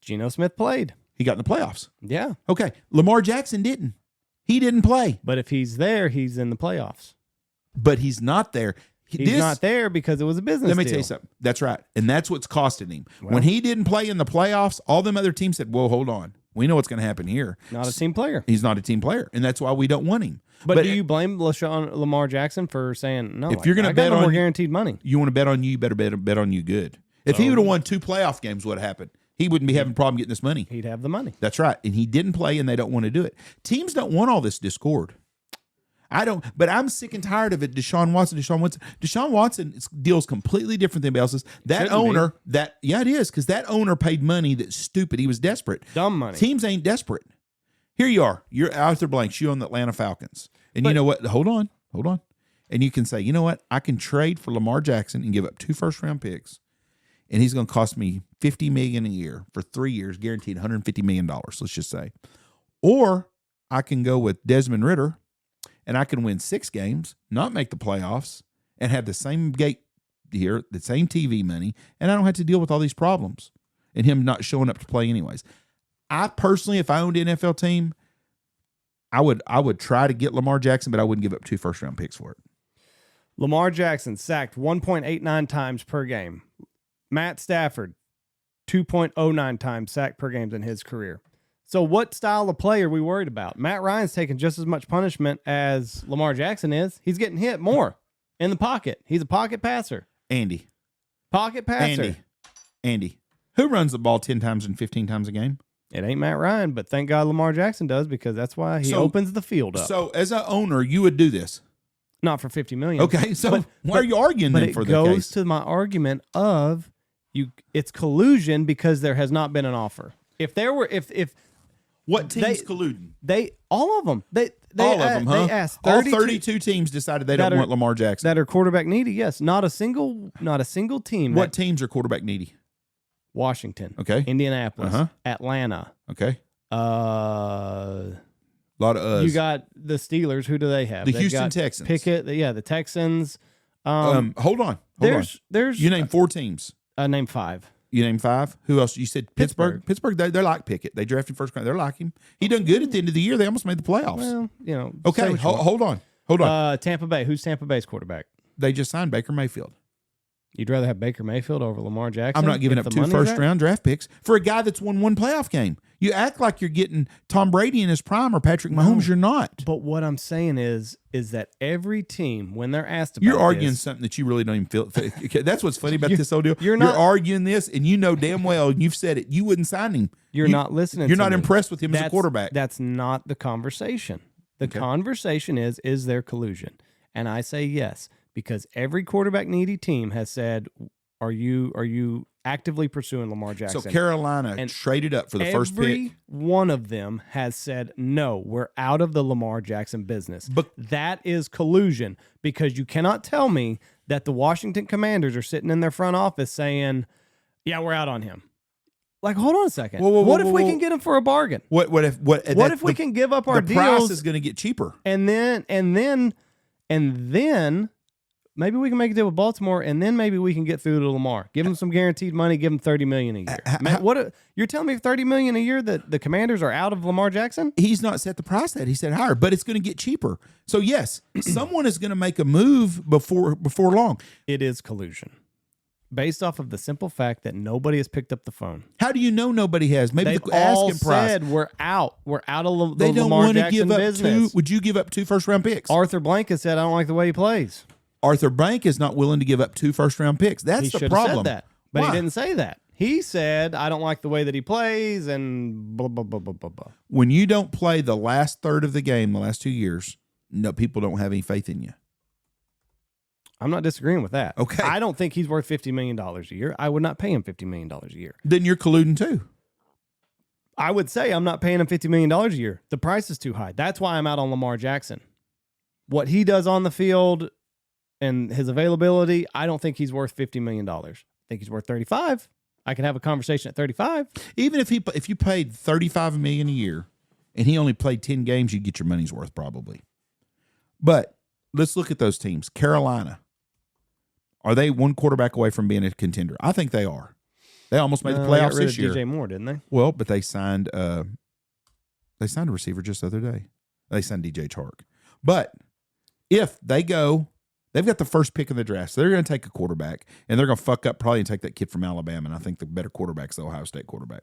Geno Smith played. He got in the playoffs. Yeah. Okay, Lamar Jackson didn't. He didn't play, But if he's there, he's in the playoffs. but he's not there. He's not there because it was a business Let me deal. tell you something. That's right, and that's what's costing him. Well- When he didn't play in the playoffs, all them other teams said, "Whoa, hold on. We know what's going to happen here." Not a team player. He's not a team player, and that's why we don't want him. But do you blame Lamar Jackson for saying no? If you're gonna I got bet no on- more guaranteed money. You want to bet on you better bet on you good. If he would have won 2 playoff games, what happened? He wouldn't be having a problem getting this money. He'd have the money. That's right. And he didn't play, and they don't want to do it. Teams don't want all this discord. I don't, but I'm sick and tired of it. Deshaun Watson's deal is completely different than anybody else's. That Shouldn't be. owner, it is, because that owner paid money that's stupid. He was desperate. Dumb money. Teams ain't desperate. Here you are. You're Arthur Blanks. You own the Atlanta Falcons. And you know what? Hold on. And you can say, you know what? I can trade for Lamar Jackson and give up 2 first-round picks. And he's going to cost me $50 million a year for 3 years, guaranteed $150 million, let's just say. Or I can go with Desmond Ridder, and I can win 6 games, not make the playoffs, and have the same gate here, the same TV money, and I don't have to deal with all these problems and him not showing up to play anyways. I personally, if I owned an NFL team, I would try to get Lamar Jackson, but I wouldn't give up 2 first-round picks for it. Lamar Jackson sacked 1.89 times per game. Matt Stafford, 2.09 times sacked per game in his career. So what style of play are we worried about? Matt Ryan's taking just as much punishment as Lamar Jackson is. He's getting hit more in the pocket. He's a pocket passer. Andy. Pocket passer. Andy. Who runs the ball 10 times and 15 times a game? It ain't Matt Ryan, but thank God Lamar Jackson does, because that's why he opens the field up. So as an owner, you would do this. Not for $50 million. Okay, so why are you arguing then for the case? But it goes to my argument of it's collusion because there has not been an offer. If there were, if what teams colluding? All of them. They asked all 32 teams decided they don't want Lamar Jackson that are quarterback needy. Yes, not a single team. What teams are quarterback needy? Washington. Okay. Indianapolis. Atlanta. Okay. A lot of us. You got the Steelers. Who do they have? The Houston Texans. Pickett. The Texans. Hold on. There's you name 4 teams. Name 5. You name 5. Who else? You said Pittsburgh. Pittsburgh. They're like Pickett. They drafted first round. They're like him. He done good at the end of the year. They almost made the playoffs. Well, Okay. Hold on. Tampa Bay. Who's Tampa Bay's quarterback? They just signed Baker Mayfield. You'd rather have Baker Mayfield over Lamar Jackson? I'm not giving up 2 first-round draft picks for a guy that's won 1 playoff game. You act like you're getting Tom Brady in his prime or Patrick Mahomes. You're not. But what I'm saying is that every team, when they're asked about you're arguing this, something that you really don't even feel. That's what's funny about this whole deal. You're arguing this, and you know damn well, and you've said it, you wouldn't sign him. You're not listening. You're to not me. impressed with him as a quarterback. That's not the conversation. The conversation is there collusion? And I say yes, because every quarterback needy team has said, Are you actively pursuing Lamar Jackson. So Carolina And traded up for the first pick. Every one of them has said, no, we're out of the Lamar Jackson business. But that is collusion, because you cannot tell me that the Washington Commanders are sitting in their front office saying, yeah, we're out on him. Like, hold on a second. What if we can get him for a bargain? What if we can give up our the price deals is going to get cheaper? and then maybe we can make a deal with Baltimore, and then maybe we can get through to Lamar. Give him some guaranteed money. Give him $30 million a year. Man, you're telling me $30 million a year that the Commanders are out of Lamar Jackson? He's not set the price that he said higher, but it's going to get cheaper. So yes, someone is going to make a move before long. It is collusion, based off of the simple fact that nobody has picked up the phone. How do you know nobody has? Maybe They've the all asking price. said we're out. We're out of They the don't Lamar want to Jackson give up business. Would you give up 2 first-round picks? Arthur Blank has said, I don't like the way he plays. Arthur Blank is not willing to give up 2 first-round picks. That's He the should problem. have said that, but Why? he didn't say that. He said, I don't like the way that he plays, and blah, blah, blah, blah, blah, blah. When you don't play the last third of the game the last 2 years, no, people don't have any faith in you. I'm not disagreeing with that. Okay. I don't think he's worth $50 million a year. I would not pay him $50 million a year. Then you're colluding too. I would say I'm not paying him $50 million a year. The price is too high. That's why I'm out on Lamar Jackson. What he does on the field and his availability, I don't think he's worth $50 million. I think he's worth 35. I can have a conversation at 35. Even if you paid $35 million a year and he only played 10 games, you get your money's worth probably. But let's look at those teams. Carolina. Are they one quarterback away from being a contender? I think they are. They almost made the They got playoffs rid this of year. DJ Moore, didn't they? Well, but they signed a receiver just the other day. They signed DJ Chark. But if they go, they've got the first pick in the draft. So they're going to take a quarterback, and they're going to fuck up probably and take that kid from Alabama. And I think the better quarterback's the Ohio State quarterback.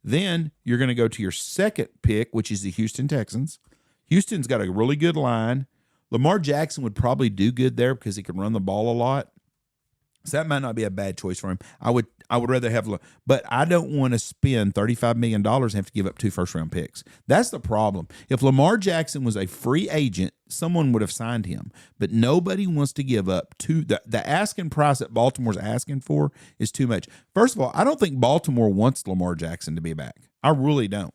Then you're going to go to your second pick, which is the Houston Texans. Houston's got a really good line. Lamar Jackson would probably do good there because he can run the ball a lot. So that might not be a bad choice for him. I would rather have, but I don't want to spend $35 million and have to give up 2 first-round picks. That's the problem. If Lamar Jackson was a free agent, someone would have signed him. But nobody wants to give up the asking price that Baltimore's asking for is too much. First of all, I don't think Baltimore wants Lamar Jackson to be back. I really don't.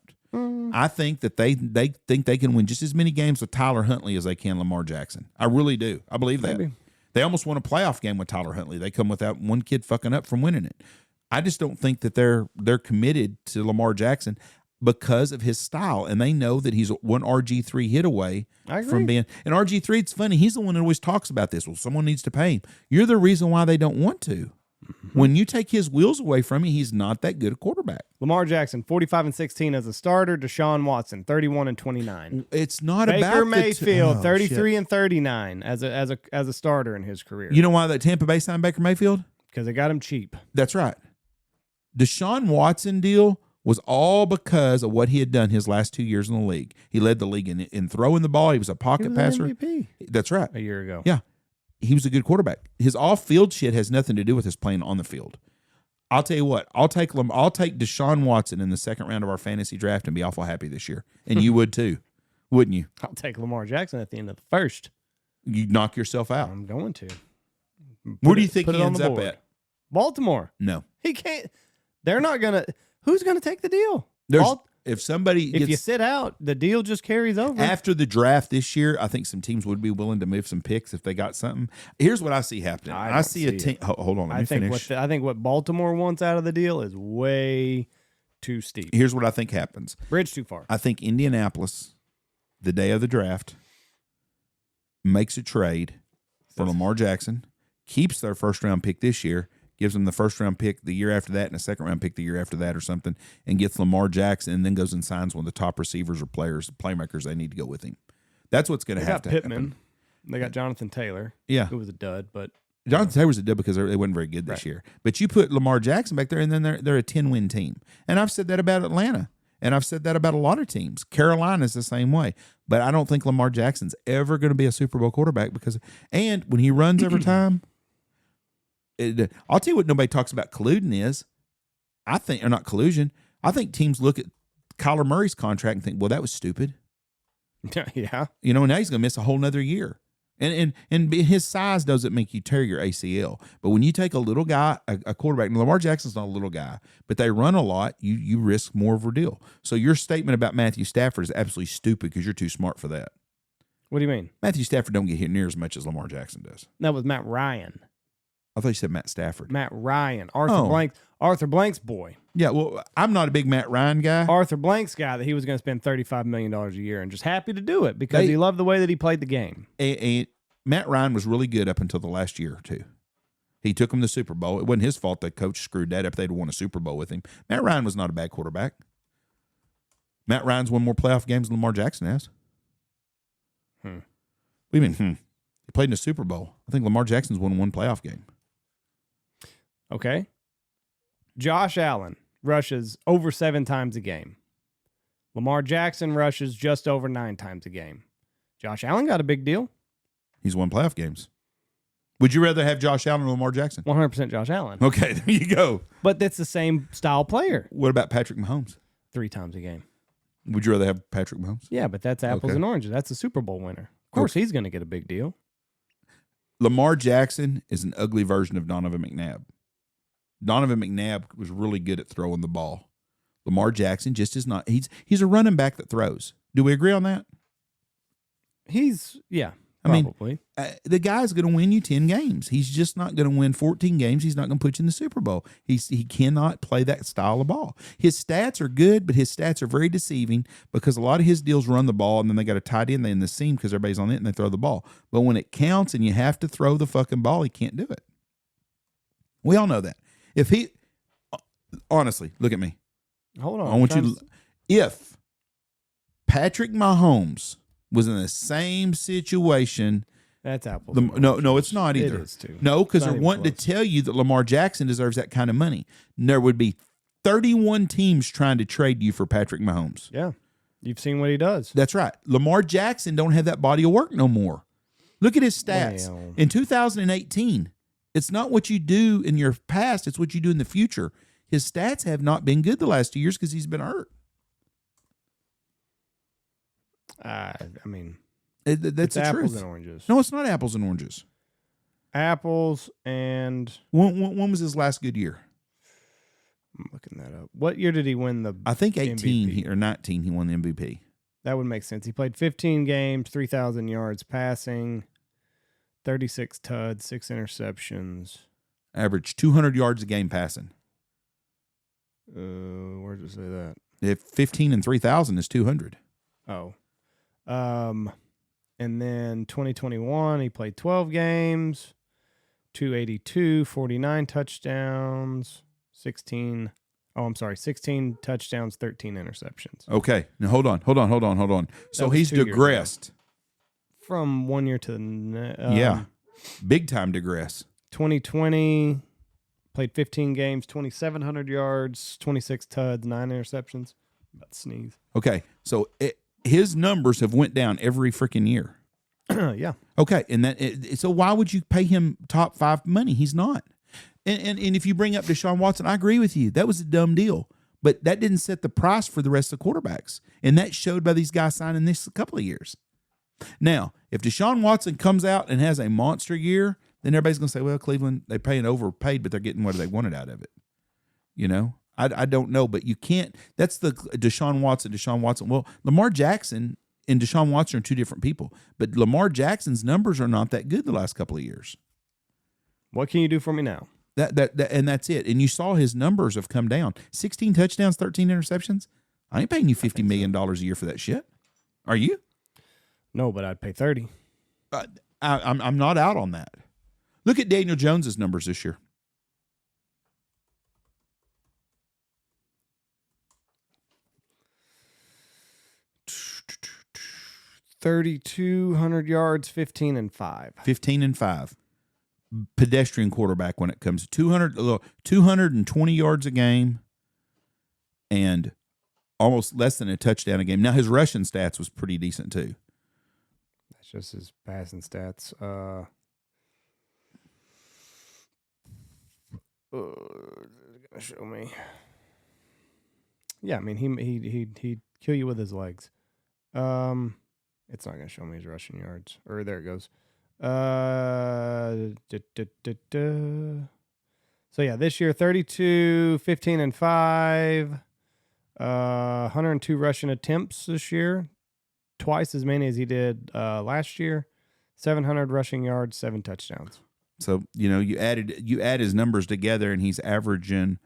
I think that they think they can win just as many games with Tyler Huntley as they can Lamar Jackson. I really do. I believe that. Maybe. They almost won a playoff game with Tyler Huntley. They come without one kid fucking up from winning it. I just don't think that they're committed to Lamar Jackson because of his style, and they know that he's one RG3 hit away from being. And RG3, it's funny. He's the one that always talks about this. Well, someone needs to pay him. You're the reason why they don't want to. When you take his wheels away from him, he's not that good a quarterback. Lamar Jackson, 45-16 as a starter. Deshaun Watson, 31-29. It's not Baker about Mayfield, 33 shit. and 39 as a starter in his career. You know why that Tampa Bay signed Baker Mayfield? Because they got him cheap. That's right. Deshaun Watson deal was all because of what he had done his last 2 years in the league. He led the league in throwing the ball. He was a pocket He was passer. an MVP That's right. a year ago. Yeah. He was a good quarterback. His off-field shit has nothing to do with his playing on the field. I'll tell you what. I'll take Deshaun Watson in the second round of our fantasy draft and be awful happy this year. And you would too, wouldn't you? I'll take Lamar Jackson at the end of the first. You'd knock yourself out. I'm going to. Where do you think put he it on ends the up board. at? Baltimore. No. He can't. They're not going to. Who's going to take the deal? If somebody If you sit out, the deal just carries over. after the draft this year, I think some teams would be willing to move some picks if they got something. Here's what I see happening. I I don't see a see team. Hold on, let me I think finish. I think what Baltimore wants out of the deal is way too steep. Here's what I think happens. Bridge too far. I think Indianapolis, the day of the draft, makes a trade for Lamar Jackson, keeps their first round pick this year, gives them the first round pick the year after that and a second round pick the year after that or something, and gets Lamar Jackson, and then goes and signs one of the top receivers or playmakers they need to go with him. That's what's going to They have got to Pittman. happen. They got Jonathan Taylor. Yeah. Who was a dud, but Jonathan Taylor's a dub because they wasn't very good this year. But you put Lamar Jackson back there, and then they're a 10-win team. And I've said that about Atlanta, and I've said that about a lot of teams. Carolina's the same way. But I don't think Lamar Jackson's ever going to be a Super Bowl quarterback and when he runs every time, I'll tell you what nobody talks about colluding is, or not collusion. I think teams look at Kyler Murray's contract and think, well, that was stupid. yeah. You know, now he's going to miss a whole nother year. And his size doesn't make you tear your ACL. But when you take a little guy, a quarterback, and Lamar Jackson's not a little guy, but they run a lot, you risk more of a deal. So your statement about Matthew Stafford is absolutely stupid because you're too smart for that. What do you mean? Matthew Stafford don't get hit near as much as Lamar Jackson does. That was Matt Ryan. I thought you said Matt Stafford. Matt Ryan. Arthur Blank's boy. Yeah, well, I'm not a big Matt Ryan guy. Arthur Blank's guy that he was going to spend $35 million a year and just happy to do it because he loved the way that he played the game. And Matt Ryan was really good up until the last year or two. He took him to the Super Bowl. It wasn't his fault the coach screwed that up. They'd won a Super Bowl with him. Matt Ryan was not a bad quarterback. Matt Ryan's won more playoff games than Lamar Jackson has. What do you mean, He played in the Super Bowl. I think Lamar Jackson's won one playoff game. Okay. Josh Allen rushes over 7 times a game. Lamar Jackson rushes just over 9 times a game. Josh Allen got a big deal. He's won playoff games. Would you rather have Josh Allen or Lamar Jackson? 100% Josh Allen. Okay, there you go. But that's the same style player. What about Patrick Mahomes? 3 times a game. Would you rather have Patrick Mahomes? Yeah, but that's apples and oranges. That's a Super Bowl winner. Of course, he's going to get a big deal. Lamar Jackson is an ugly version of Donovan McNabb. Donovan McNabb was really good at throwing the ball. Lamar Jackson just is not. He's a running back that throws. Do we agree on that? Probably. The guy's going to win you 10 games. He's just not going to win 14 games. He's not going to put you in the Super Bowl. He cannot play that style of ball. His stats are good, but his stats are very deceiving because a lot of his deals run the ball and then they got a tight end in the seam because everybody's on it and they throw the ball. But when it counts and you have to throw the fucking ball, he can't do it. We all know that. Honestly, look at me. Hold on. I want you to, if Patrick Mahomes was in the same situation. That's apples. No, it's not either. It is too. No, because they're wanting to tell you that Lamar Jackson deserves that kind of money. There would be 31 teams trying to trade you for Patrick Mahomes. Yeah. You've seen what he does. That's right. Lamar Jackson don't have that body of work no more. Look at his stats. Well. In 2018, it's not what you do in your past, it's what you do in the future. His stats have not been good the last 2 years because he's been hurt. I mean, that's the apples truth. and oranges. No, it's not apples and oranges. Apples and when was his last good year? I'm looking that up. What year did he win the? I think 18 MVP? or 19. He won the MVP. That would make sense. He played 15 games, 3,000 yards passing, 36 tuds, 6 interceptions. Averaged 200 yards a game passing. Where does it say that? If 15 and 3,000 is 200. Oh. And then 2021, he played 12 games, 282, 49 touchdowns, 16 touchdowns, 13 interceptions. Okay. Now hold on. So he's digressed. From 1 year to the next. Yeah. Big time digress. 2020, played 15 games, 2,700 yards, 26 tuds, 9 interceptions. About to sneeze. Okay. So his numbers have went down every freaking year. Yeah. Okay. And so why would you pay him top 5 money? He's not. And if you bring up Deshaun Watson, I agree with you. That was a dumb deal. But that didn't set the price for the rest of the quarterbacks. And that showed by these guys signing this a couple of years. Now, if Deshaun Watson comes out and has a monster year, then everybody's going to say, well, Cleveland, they're paying overpaid, but they're getting what they wanted out of it. You know? I don't know, but you can't. That's the Deshaun Watson. Well, Lamar Jackson and Deshaun Watson are 2 different people. But Lamar Jackson's numbers are not that good the last couple of years. What can you do for me now? And that's it. And you saw his numbers have come down. 16 touchdowns, 13 interceptions. I ain't paying you $50 million a year for that shit. Are you? No, but I'd pay 30. I'm not out on that. Look at Daniel Jones's numbers this year. 3,200 yards, 15 and 5. 15 and 5. Pedestrian quarterback when it comes to 220 yards a game and almost less than a touchdown a game. Now, his rushing stats was pretty decent too. That's just his passing stats. Gonna show me. Yeah, I mean he'd kill you with his legs. It's not gonna show me his rushing yards. Or there it goes. So yeah, this year 32, 15 and 5, 102 rushing attempts this year, twice as many as he did last year. 700 rushing yards, 7 touchdowns. So you add his numbers together, and he's averaging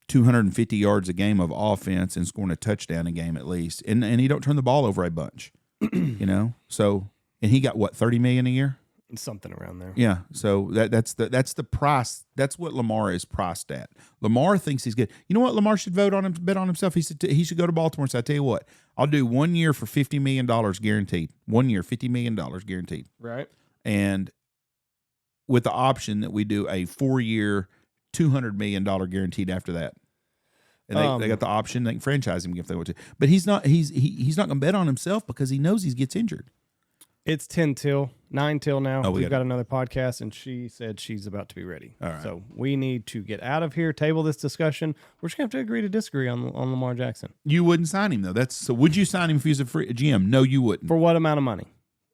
250 yards a game of offense and scoring a touchdown a game at least, and he don't turn the ball over a bunch, So, and he got what, 30 million a year, something around there. Yeah. So that's the price. That's what Lamar is priced at. Lamar thinks he's good. You know what? Lamar should bet on himself. He should go to Baltimore and say, I tell you what, I'll do 1 year for $50 million guaranteed. 1 year, $50 million guaranteed. Right. And with the option that we do a 4-year, $200 million guaranteed after that. And they got the option. They can franchise him if they want to. But he's not going to bet on himself because he knows he gets injured. It's 9 till now. Oh, we've got another podcast, and she said she's about to be ready. All right. So we need to get out of here, table this discussion. We're just going to have to agree to disagree on Lamar Jackson. You wouldn't sign him, though. So would you sign him if he was a free GM? No, you wouldn't. For what amount of money?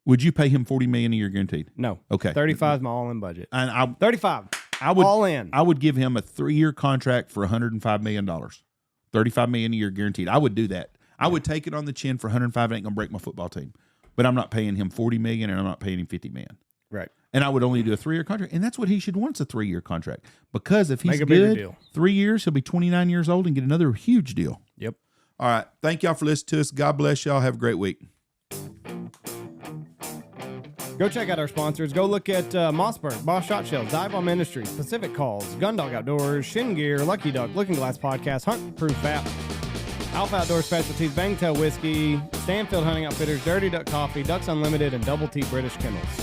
Would you pay him $40 million a year guaranteed? No. Okay. 35 is my all-in budget. And 35. All in. I would give him a 3-year contract for $105 million. $35 million a year guaranteed. I would do that. I would take it on the chin for $105. It ain't going to break my football team. But I'm not paying him $40 million, and I'm not paying him $50 million. Right. And I would only do a 3-year contract, and that's what he should want. It's a 3-year contract, because if he's Make a bigger good, deal. 3 years, he'll be 29 years old and get another huge deal. Yep. All right. Thank y'all for listening to us. God bless y'all. Have a great week. Go check out our sponsors. Go look at Mossberg, Boss Shot Shells, Dive On Ministries, Pacific Calls, Gundog Outdoors, Shin Gear, Lucky Duck, Looking Glass Podcast, Hunt Proof App, Alpha Outdoor Specialties, Bangtail Whiskey, Stanfield Hunting Outfitters, Dirty Duck Coffee, Ducks Unlimited, and Double T British Kennels.